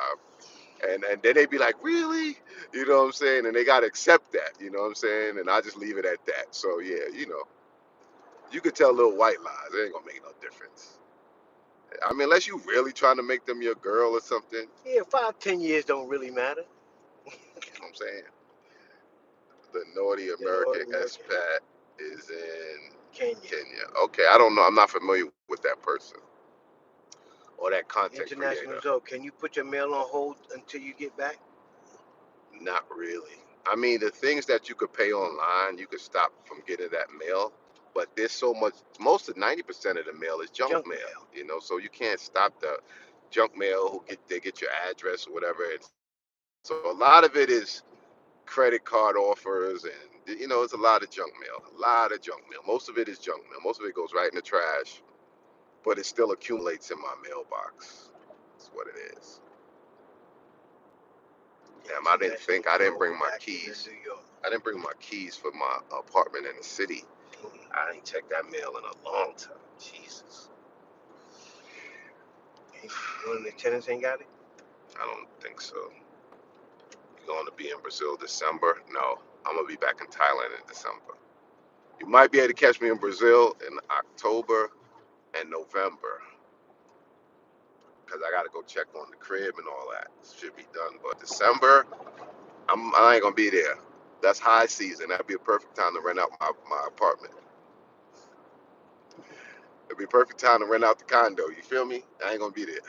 And then they be like, really? You know what I'm saying? And they got to accept that. You know what I'm saying? And I just leave it at that. So, yeah, you could tell little white lies. It ain't going to make no difference. I mean, unless you really trying to make them your girl or something. You Yeah, 5, 10 years don't really matter. know what I'm saying? The naughty You know, American American, expat is in Kenya. Kenya. Okay, I don't know. I'm not familiar with that person or that content International creator. ZOE. Can you put your mail on hold until you get back? Not really. I mean, the things that you could pay online, you could stop from getting that mail. But there's so much. Most of 90% of the mail is junk Junk mail. mail. So you can't stop the junk mail. They get your address or whatever. So a lot of it is credit card offers, and it's a lot of junk mail. A lot of junk mail. Most of it is junk mail. Most of it goes right in the trash, but it still accumulates in my mailbox. That's what it is. Damn, International I didn't ZOE bring my active in keys. New York. I didn't bring my keys for my apartment in the city. I ain't checked that mail in a long time. Jesus. One of the tenants ain't got it? I don't think so. You going to be in Brazil December? No, I'm gonna be back in Thailand in December. You might be able to catch me in Brazil in October and November because I gotta go check on the crib and all that. Should be done, but December, I ain't gonna be there. That's high season. That'd be a perfect time to rent out my apartment. It'd be a perfect time to rent out the condo. You feel me? I ain't gonna be there.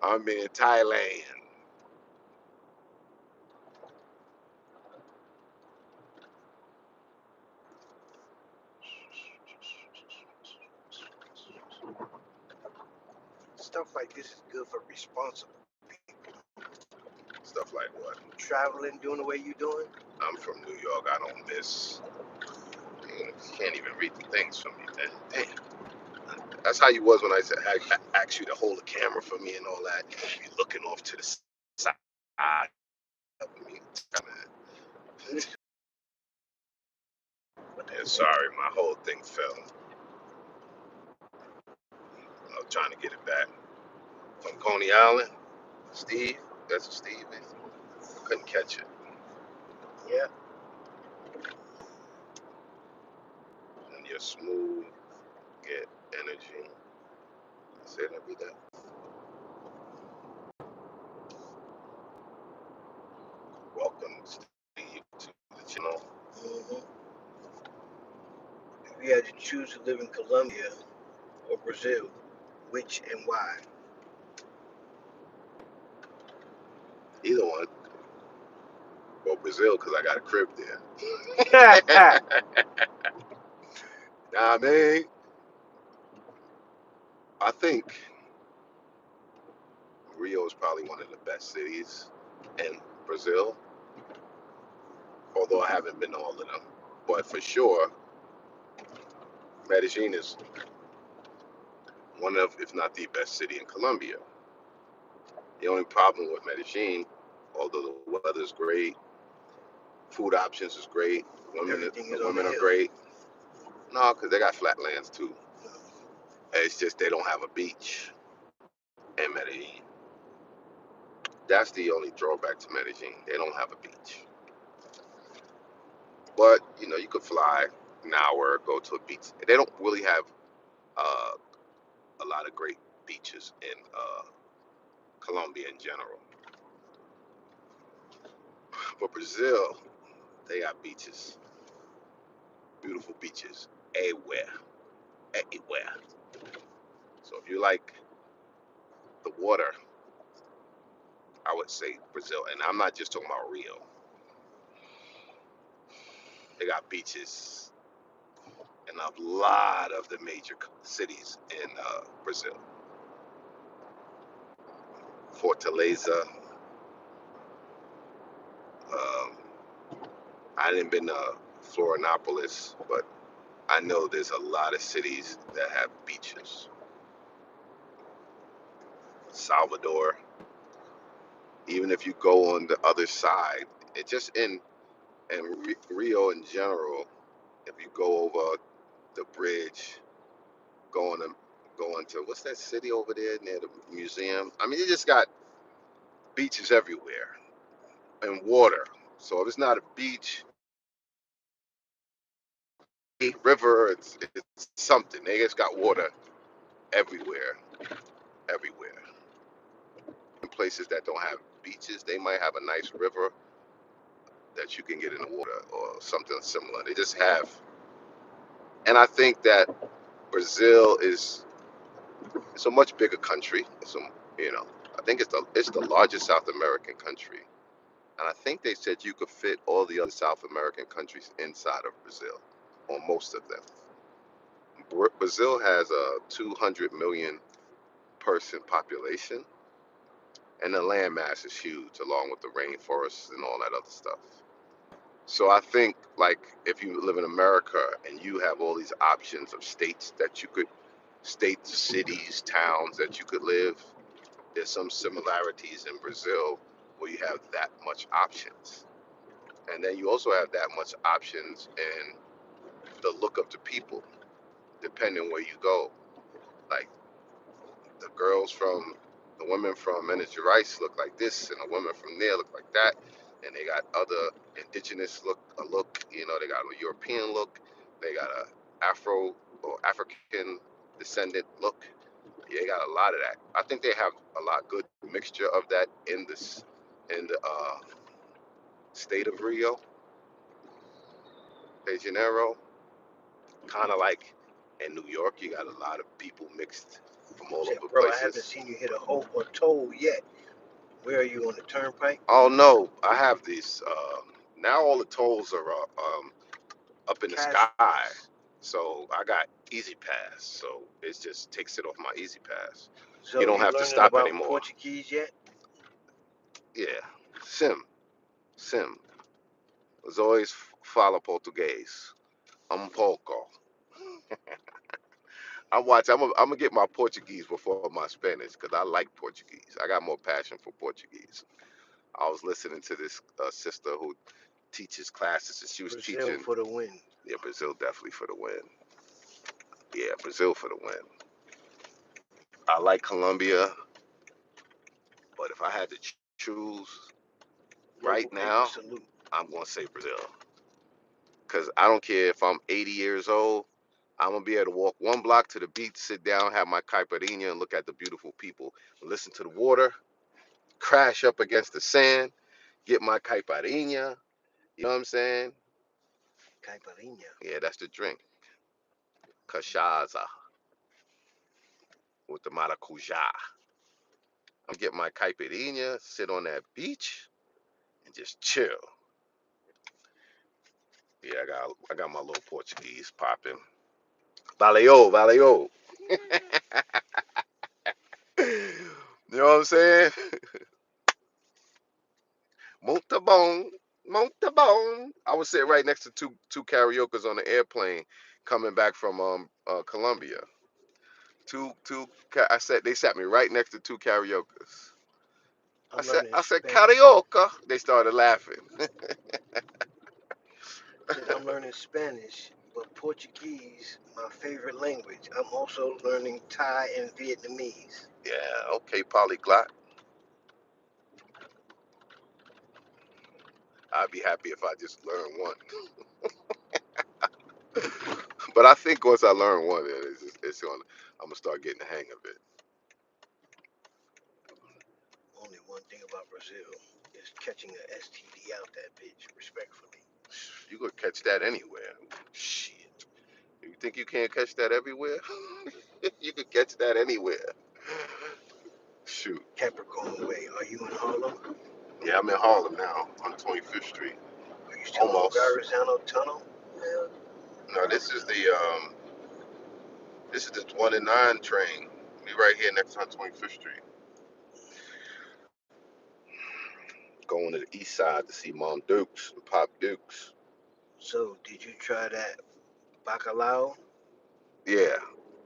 I'm in Thailand. Stuff like this is good for responsible Stuff like what? traveling, doing the way you doing. I'm from New York. I don't miss. You can't even read the things from me, man. Damn. That's how you was when I said I asked you to hold the camera for me and all that. You be looking off to the side of me. And sorry, my whole thing fell. I was trying to get it back from Coney Island. Steve. That's a Stevie. Couldn't catch it. Yeah. And you're smooth, get energy. I said every day. Welcome, Steve, to the channel. Hmm. If you had to choose to live in Colombia or Brazil, which and why? Either one. Well, Brazil, because I got a crib there. Nah, I mean, I think Rio is probably one of the best cities in Brazil, although I haven't been to all of them. But for sure, Medellin is one of, if not the best city in Colombia. The only problem with Medellin, although the weather's great, food options is great, Everything the is on the women are hill. great. No, because they got flatlands too. It's just they don't have a beach in Medellin. That's the only drawback to Medellin. They don't have a beach. But you could fly an hour, go to a beach. They don't really have uh, a lot of great beaches in Colombia in general. But Brazil, they got beaches, beautiful beaches, everywhere, everywhere. So if you like the water, I would say Brazil. And I'm not just talking about Rio. They got beaches in a lot of the major cities in Brazil. Fortaleza. Um, I didn't been to Florianopolis, but I know there's a lot of cities that have beaches. Salvador. Even if you go on the other side, it just in Rio in general. If you go over the bridge, going to going to what's that city over there near the museum? I mean, you just got beaches everywhere and water. So if it's not a beach, a river, it's something. They just got water everywhere, everywhere. In places that don't have beaches, they might have a nice river that you can get in the water or something similar. They just have, and I think that Brazil is it's a much bigger country. You know, I think it's the largest South American country, and I think they said you could fit all the other South American countries inside of Brazil, or most of them. Brazil has a 200 million person population, and the land mass is huge, along with the rainforests and all that other stuff. So I think, like, if you live in America and you have all these options of states, cities, towns that you could live, there's some similarities in Brazil where you have that much options. And then you also have that much options in the look of the people, depending where you go. Like the women from Minas Gerais look like this, and the women from there look like that. And they got other indigenous look. They got a European look. They got a Afro or African descendant look. Yeah, they got a lot of that. I think they have a lot good mixture of that in the state of Rio de Janeiro. Kind of like in New York, you got a lot of people mixed from all Said, over bro, I haven't places. seen you hit a hope or toll yet. Where are you on the turnpike? Oh no, I have these. Now all the tolls are up in the sky, Cashless. so I got Easy Pass. So it just takes it off my Easy Pass. You So don't you have to learning stop about anymore. Portuguese yet? Yeah, sim. ZOE fala português. Pouco. I'm gonna get my Portuguese before my Spanish because I like Portuguese. I got more passion for Portuguese. I was listening to this sister who teaches classes, and she was Brazil teaching. for the win. Yeah, Brazil definitely for the win. Yeah, Brazil for the win. I like Colombia, but if I had to choose right Local paper now, salute. I'm gonna say Brazil. Cause I don't care if I'm 80 years old. I'm gonna be able to walk one block to the beach, sit down, have my caipirinha, and look at the beautiful people. Listen to the water, crash up against the sand, get my caipirinha. You know what I'm saying? Caipirinha. Yeah, that's the drink. Cachaça with the maracuja. I'm gonna get my caipirinha, sit on that beach, and just chill. Yeah, I got my little Portuguese popping. Valeu, valeu. You know what I'm saying? Montabone, Montabone. I was sitting right next to two karaoke's on the airplane coming back from Colombia. I said they sat me right next to two karaoke's. I I'm said learning I said Spanish. karaoke. They started laughing. Said I'm learning Spanish, but Portuguese, my favorite language. I'm also learning Thai and Vietnamese. Yeah, okay, polyglot. I'd be happy if I just learned one. But I think once I learn one, I'm gonna start getting the hang of it. Only one thing about Brazil is catching a STD out that bitch, respectfully. You could catch that anywhere. Shit. You think you can't catch that everywhere? You could catch that anywhere. Shoot. Capricorn Way. Are you in Harlem? Yeah, I'm in Harlem now on 25th Street. Are you still on Almost. Verrazano Tunnel? Yeah. No, this is the 29 train. We right here next on 25th Street. Going to the east side to see Mom Dukes and Pop Dukes. So, did you try that bacalao? Yeah.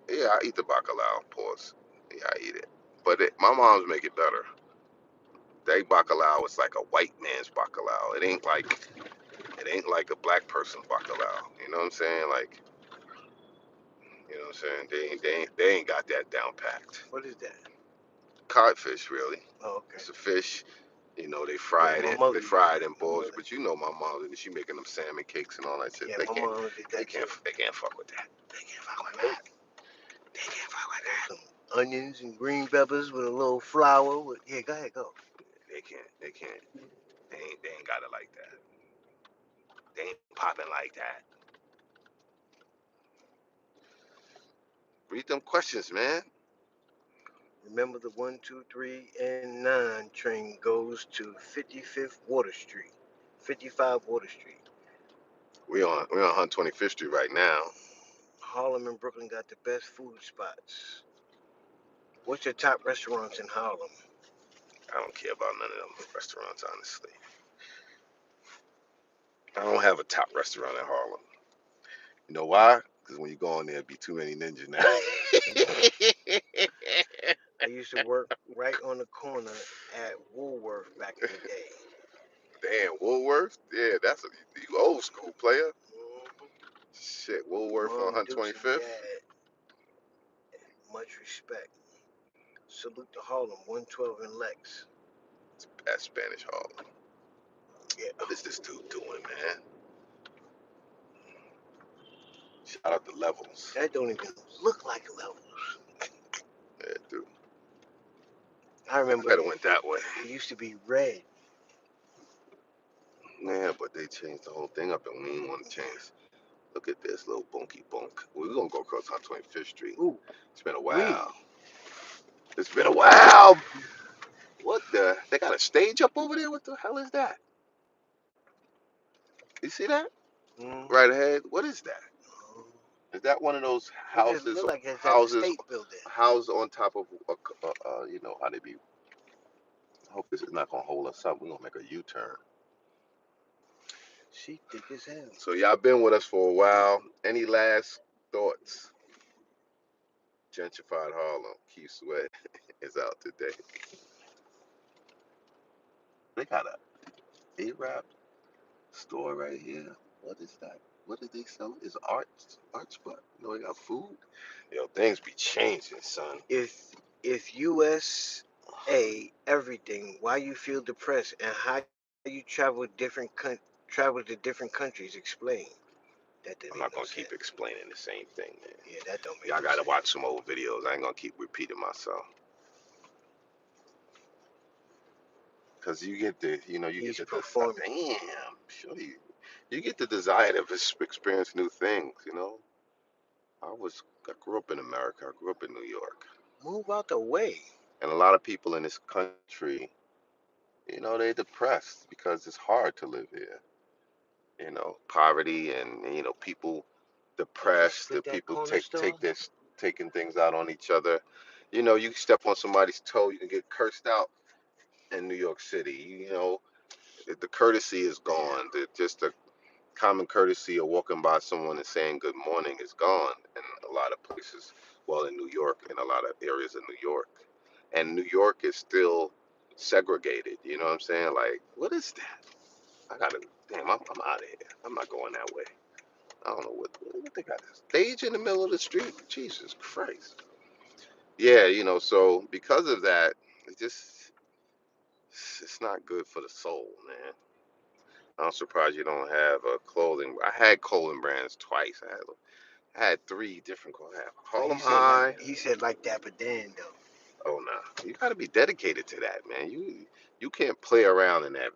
Yeah, I eat the bacalao, pause. Yeah, I eat it. But my mom's make it better. They bacalao is like a white man's bacalao. It ain't like a black person's bacalao. You know what I'm saying? Like, you know what I'm saying? They ain't got that down packed. What is that? Codfish, really. Oh, okay. It's a fish. You know, they Yeah, fried my it. mother They used fried to. it in My balls. mother. But you know my mom, she making them salmon cakes and all that shit. Yeah, They my can't. mom did They that can't. too. They can't fuck with that. They can't fuck with Nope. that. They can't fuck with Throw that. some onions and green peppers with a little flour. Yeah, go ahead, go. They can't. They can't. They ain't got it like that. They ain't popping like that. Read them questions, man. Remember the 1, 2, 3, and 9 train goes to 55th Water Street. 55 Water Street. We on 125th Street right now. Harlem and Brooklyn got the best food spots. What's your top restaurants in Harlem? I don't care about none of them restaurants, honestly. I don't have a top restaurant in Harlem. You know why? Because when you go in there, it'd be too many ninjas now. I used to work right on the corner at Woolworth back in the day. Damn, Woolworth? Yeah, you old school player. Mhm. Shit, Woolworth on Mom, Dukes, and 125th? Dad, much respect. Salute to Harlem, 112 and Lex. That's Spanish Harlem. Yeah, What is this dude doing, man? Shout out to Levels. that don't even look like levels. Yeah, dude. I I remember could have went that way. it used to be red. Yeah, but they changed the whole thing up and we didn't want to change. Look at this little bunky bunk. We're going to go across 125th Street. Ooh, It's been a we. while. It's been a while. What the? They got a stage up over there? What the hell is that? You see that? Mm-hmm. Right ahead. What is that? Is that one of those It just houses look like it's at the houses state building. housed on top of you know how they be? I hope this is not gonna hold us up. We're gonna make a U-turn. She thick as hell. So y'all been with us for a while. Any last thoughts? Gentrified Harlem. Keith Sweat is out today. They got a A-Rap store right here. What is that? What did they sell? Is art spot? No, they got food. Yo, things be changing, son. If U.S. A, everything. Why you feel depressed and how you travel to different countries. Explain. That didn't make I'm no not gonna sense. keep explaining the same thing, man. Yeah, that don't make Y'all no gotta sense. watch some old videos. I ain't gonna keep repeating myself. Cause you get the, you get He's the performing. damn, sure you get the desire to experience new things. I grew up in America. I grew up in New York, Move out the way. and a lot of people in this country, they're depressed because it's hard to live here. Poverty and people Did you depressed. The split that people corner store? taking things out on each other. You step on somebody's toe, you can get cursed out in New York City. The courtesy is Damn. gone. Just the common courtesy of walking by someone and saying good morning is gone in a lot of places. Well, in New York, in a lot of areas of New York, and New York is still segregated. You know what I'm saying? Like, what is that? I gotta. Damn, I'm out of here. I'm not going that way. I don't know what they got. This stage in the middle of the street. Jesus Christ. Yeah, so because of that, it just it's not good for the soul, man. I'm surprised you don't have a clothing. I had clothing brands twice. I had three different clothes. I had But Harlem High. he said like Dapper Dan though. Oh no, you got to be dedicated to that, man. You can't play around in that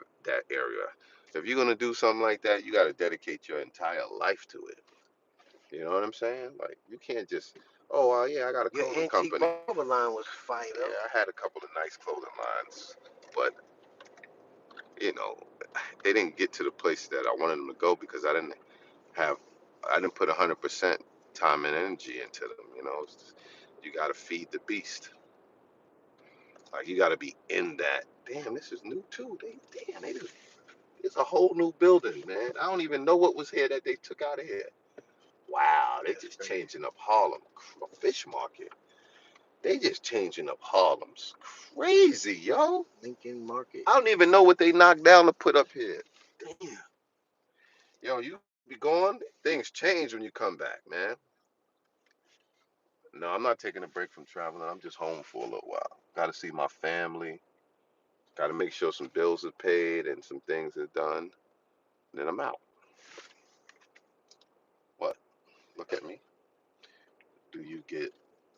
area. If you're gonna do something like that, you got to dedicate your entire life to it. You know what I'm saying? Like you can't just, oh yeah, I got a Your clothing antique company. barber line was fire though. Yeah, I had a couple of nice clothing lines, but you know, they didn't get to the place that I wanted them to go because have, I didn't put 100% time and energy into them. You got to feed the beast. Like you got to be in that. Damn, this is new too. It's a whole new building, man. I don't even know what was here that they took out of here. Wow, they That's just crazy. changing up Harlem, a fish market. They just changing up Harlem's crazy, yo. Lincoln Market. I don't even know what they knocked down to put up here. Damn. Yo, you be gone. Things change when you come back, man. No, I'm not taking a break from traveling. I'm just home for a little while. Got to see my family. Got to make sure some bills are paid and some things are done. And then I'm out. What? Look at me. Do you get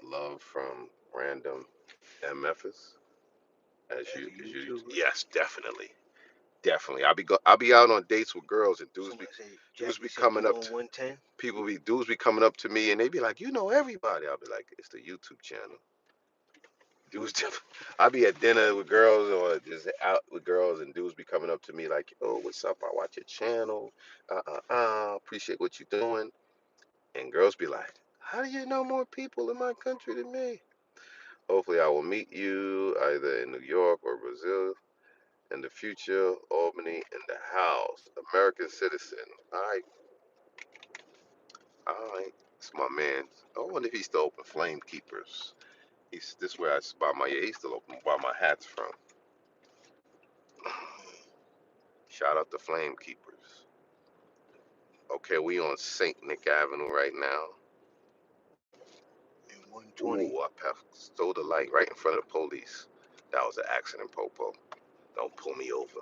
love from random MFs As a as you? YouTuber. Yes, definitely, definitely. I'll be out on dates with girls and Somebody say dudes be Jackie said coming you up on to 110. dudes be coming up to me and they be like, you know everybody. I'll be like, it's the YouTube channel. Dudes, I be at dinner with girls or just out with girls, and dudes be coming up to me like, "Oh, what's up? I watch your channel. Appreciate what you're doing." And girls be like, "How do you know more people in my country than me?" Hopefully, I will meet you either in New York or Brazil in the future. Albany in the house. American citizen. All right. It's my man. I wonder if he's still open. Flame Keepers. He's this where I buy my yeah. He's still open. Buy my hats from. Shout out to Flame Keepers. Okay, we on St. Nick Avenue right now. And 120. Ooh, stole the light right in front of the police. That was an accident, Popo. Don't pull me over.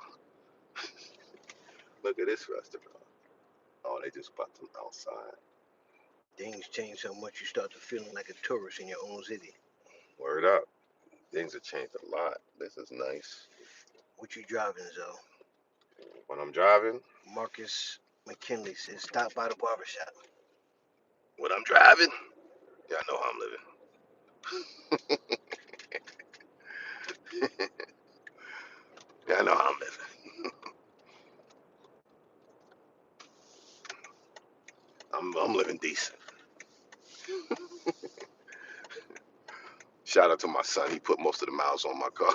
Look at this restaurant. Oh, they just bought them outside. Things change so much you start to feeling like a tourist in your own city. Word up. Things have changed a lot. This is nice. What you driving, Zoe? When I'm driving, Marcus McKinley says stop by the barbershop. when I'm driving, y'all know how I'm living. Y'all know how I'm living. I'm living decent. Shout out to my son. He put most of the miles on my car.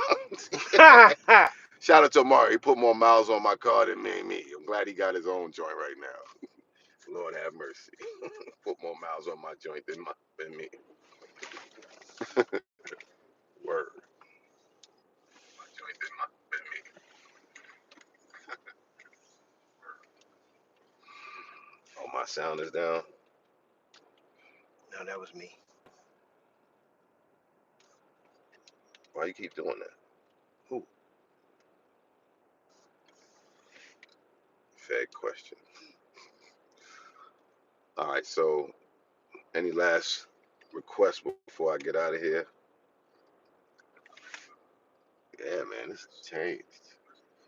Shout out to Mario. He put more miles on my car than me. I'm glad he got his own joint right now. Lord have mercy. Put more miles on my joint than me. Word. My joint than me. Oh, my sound is down. No, that was me. Why you keep doing that? fed question. All right, so any last requests before I get out of here? Yeah, man, it's changed.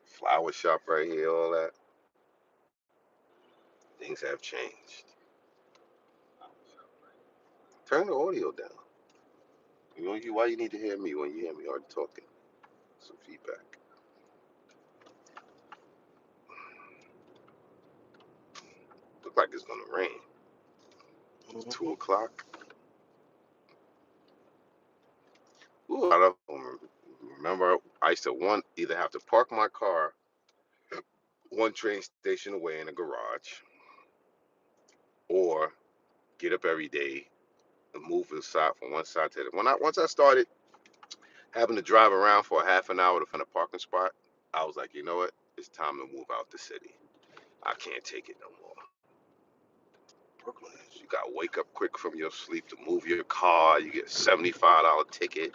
Flower shop right here, all that. Things have changed. Turn the audio down. Why you need to hear me when you hear me already talking? Some feedback. Look like it's gonna rain. It's Mm-hmm. 2 o'clock. Ooh, I don't remember. I used to either have to park my car one train station away in a garage, or get up every day and move from one side to the. Once I started having to drive around for a half an hour to find a parking spot, I was like, you know what? It's time to move out the city. I can't take it no more. Brooklyn You is. gotta wake up quick from your sleep to move your car. You get $75 ticket,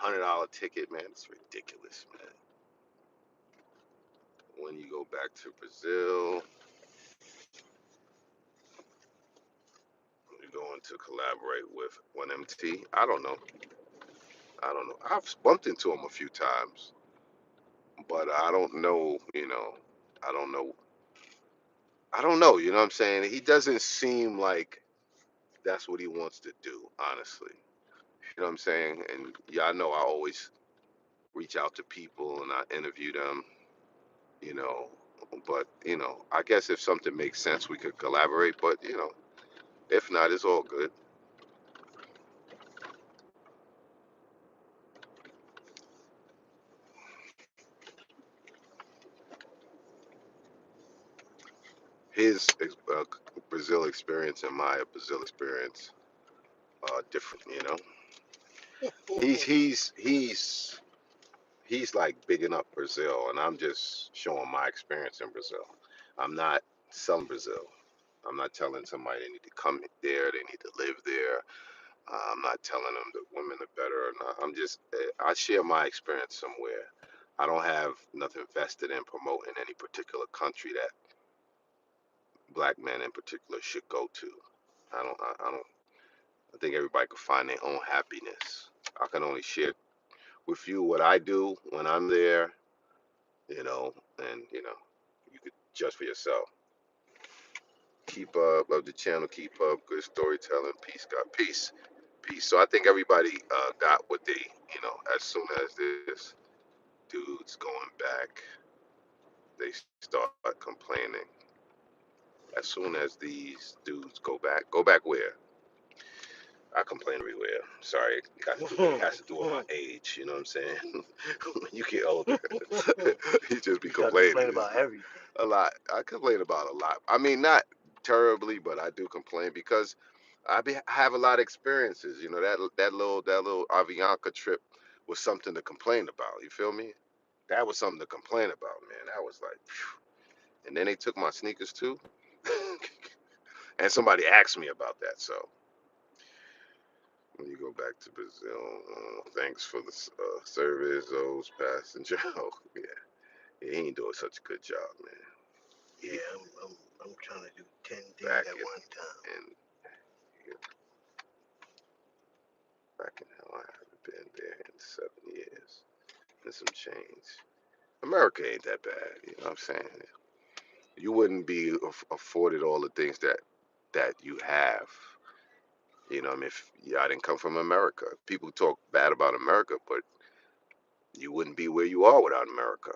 $100 ticket, man. It's ridiculous, man. When you go back to Brazil, you're going to collaborate with 1MT. I don't know. I don't know. I've bumped into him a few times, but I don't know. I don't know. I don't know. You know what I'm saying? He doesn't seem like that's what he wants to do, honestly. You know what I'm saying? And yeah, I know I always reach out to people and I interview them, you know. But, I guess if something makes sense, we could collaborate. But, if not, it's all good. His Brazil experience and my Brazil experience are different, He's he's he's he's like bigging up Brazil, and I'm just showing my experience in Brazil. I'm not selling Brazil. I'm not telling somebody they need to come there, they need to live there. I'm not telling them that women are better or not. I share my experience somewhere. I don't have nothing vested in promoting any particular country that black men in particular should go to. I think everybody can find their own happiness. I can only share with you what I do when I'm there, and you could judge for yourself. Keep up, love the channel, keep up, good storytelling, peace, God, peace. So I think everybody got what they, as soon as this dude's going back, they start complaining. As soon as these dudes go back where? I complain everywhere. Sorry, it has to do with my age. You know what I'm saying? When you get older, you just be You start complaining complaining about everything. a lot. I complain about a lot. I mean, not terribly, but I do complain because have a lot of experiences. That little Avianca trip was something to complain about. You feel me? That was something to complain about, man. That was like, phew. And then they took my sneakers too. And somebody asked me about that. So when you go back to Brazil, thanks for the service, those passenger. Oh, yeah, he ain't doing such a good job, man. He Yeah, I'm trying to do 10 things back at one time. in hell, I haven't been there in 7 years and some change. America ain't that bad, you know what I'm saying? You wouldn't be afforded all the things that you have. I mean, if I didn't come from America. People talk bad about America, but you wouldn't be where you are without America.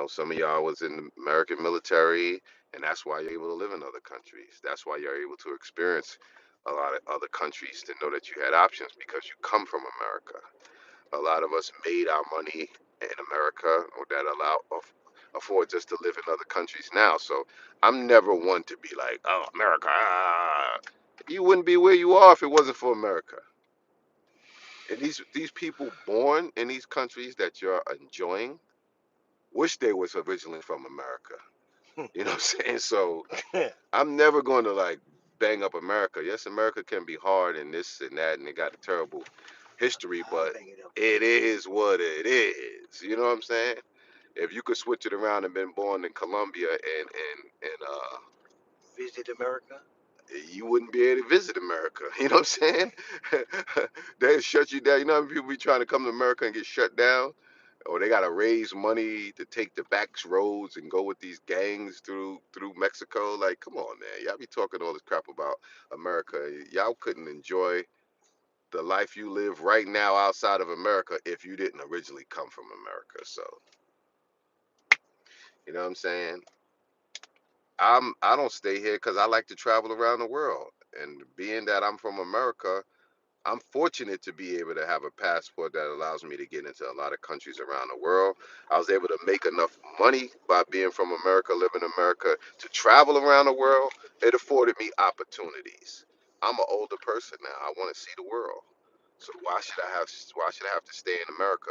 Some of y'all was in the American military, and that's why you're able to live in other countries. That's why you're able to experience a lot of other countries to know that you had options because you come from America. A lot of us made our money in America that affords us to live in other countries now. So I'm never one to be like, oh, America. You wouldn't be where you are if it wasn't for America. And these people born in these countries that you're enjoying wish they was originally from America. You know what I'm saying? So I'm never going to like bang up America. Yes, America can be hard and this and that, and it got a terrible history, I but bang it up. it is what it is. You know what I'm saying? If you could switch it around and been born in Colombia and Visit America. you wouldn't be able to visit America. You know what I'm saying? They shut you down. You know how many people be trying to come to America and get shut down? Or they gotta raise money to take the back roads and go with these gangs through Mexico. Like, come on, man. Y'all be talking all this crap about America. Y'all couldn't enjoy the life you live right now outside of America if you didn't originally come from America. So, you know what I'm saying? I don't stay here because I like to travel around the world. And being that I'm from America, I'm fortunate to be able to have a passport that allows me to get into a lot of countries around the world. I was able to make enough money by being from America, living in America, to travel around the world. It afforded me opportunities. I'm an older person now. I want to see the world. So why should I have to stay in America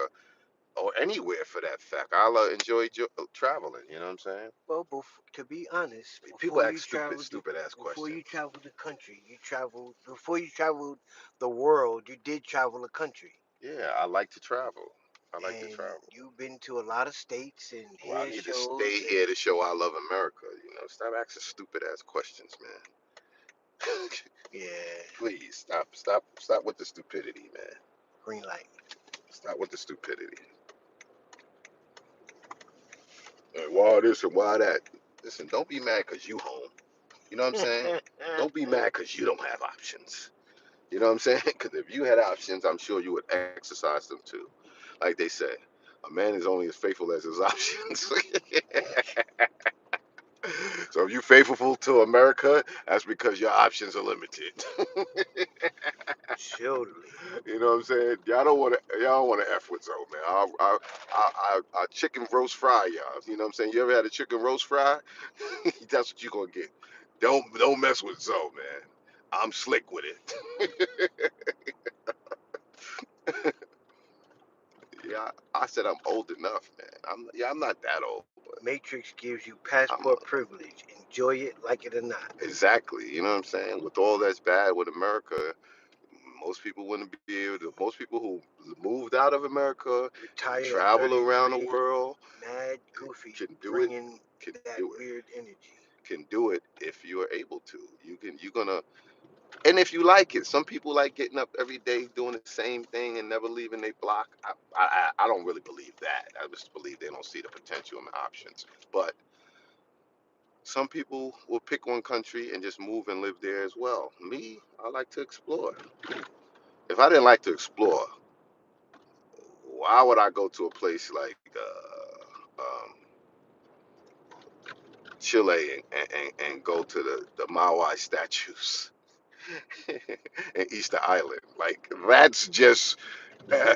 or anywhere for that fact? I'll enjoy traveling. You know what I'm saying? Well, to be honest, People ask stupid ass before you questions. traveled the country, you traveled before you traveled the world. You did travel a country, Yeah, I like to travel. I like to and travel. you've been to a lot of states and Well, I hair need to shows. stay here to show I love America. You know, stop asking stupid ass questions, man. Yeah, Please stop with the stupidity, man. green light. Stop with the stupidity. Like, why this and why that? Listen, don't be mad because you home. You know what I'm saying? Don't be mad because you don't have options. You know what I'm saying? Because if you had options, I'm sure you would exercise them too. Like they say, a man is only as faithful as his options. So if you're faithful to America, that's because your options are limited. Surely. You know what I'm saying? Y'all don't want to f with Zoe, man. I'll chicken roast fry y'all. You know what I'm saying? You ever had a chicken roast fry? That's what you gonna get. Don't mess with Zoe, man. I'm slick with it. Yeah, I said I'm old enough, man. I'm not that old, but Matrix gives you I'm passport privilege. Enjoy it, like it or not. exactly. You know what I'm saying? With all that's bad with America, most people wouldn't be able to. Most people who moved out of America and Retired at travel around the 33, world mad goofy, can do it. bringing Can that do it. weird energy. Can do it if you are able to. You can. You're gonna. And if you like it, some people like getting up every day doing the same thing and never leaving their block. I don't really believe that. I just believe they don't see the potential and the options. But some people will pick one country and just move and live there as well. Me, I like to explore. If I didn't like to explore, why would I go to a place like Chile and go to the Maui statues and Easter Island? Like, that's just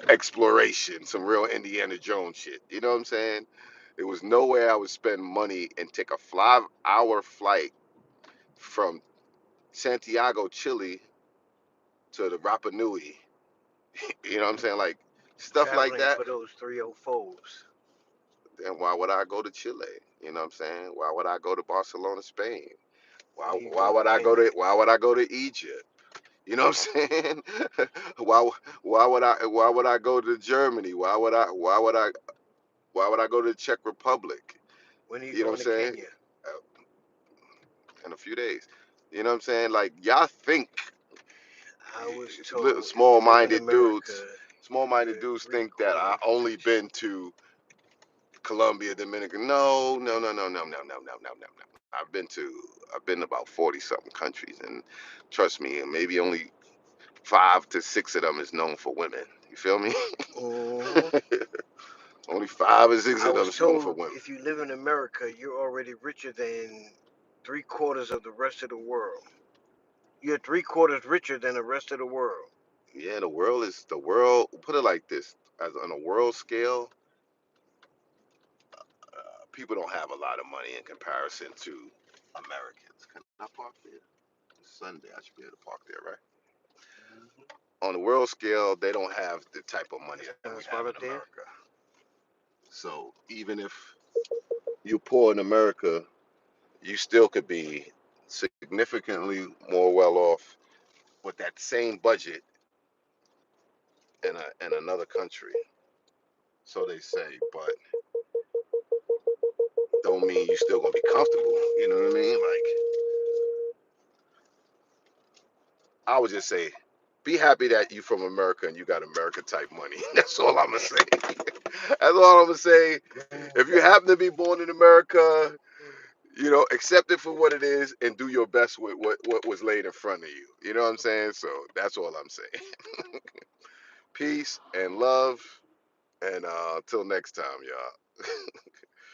exploration, some real Indiana Jones shit. You know what I'm saying? There was no way I would spend money and take a 5-hour flight from Santiago, Chile to the Rapa Nui. You know what I'm saying? Like, stuff like Traveling that. for those 304s. Then why would I go to Chile? You know what I'm saying? Why would I go to Barcelona, Spain? When Why you why go to would I go Kenya, to why would I go to Egypt? You know what I'm saying? why why would I go to Germany? Why would I go to the Czech Republic? when are you You know going what to I'm saying? Kenya? In a few days. You know what I'm saying? Like, y'all think I was little told if you live in small-minded America, dudes, small-minded you're dudes three think that I quarters only rich. been to Colombia, Dominican. No, no, no, no, no, no, no, no, no, no, no. I've been about 40 something countries, and trust me, maybe only 5 to 6 of them is known for women. You feel me? hmm Only 5 or 6 I of them was is known for told women. if you live in America, you're already richer than three quarters of the rest of the world. You're three quarters richer than the rest of the world. Yeah, the world. Put it like this: as on a world scale, people don't have a lot of money in comparison to Americans. Can I park there? It's Sunday, I should be able to park there, right? Hmm On the world scale, they don't have the type of money That's that not we a have spot in up there. America. So even if you're poor in America, you still could be significantly more well off with that same budget in another country. So they say, but don't mean you still gonna be comfortable. You know what I mean? Like, I would just say, be happy that you from America and you got America type money. That's all I'm gonna say. That's all I'm gonna say. If you happen to be born in America, accept it for what it is and do your best with what was laid in front of you. You know what I'm saying? So that's all I'm saying. Peace and love, and till next time, y'all.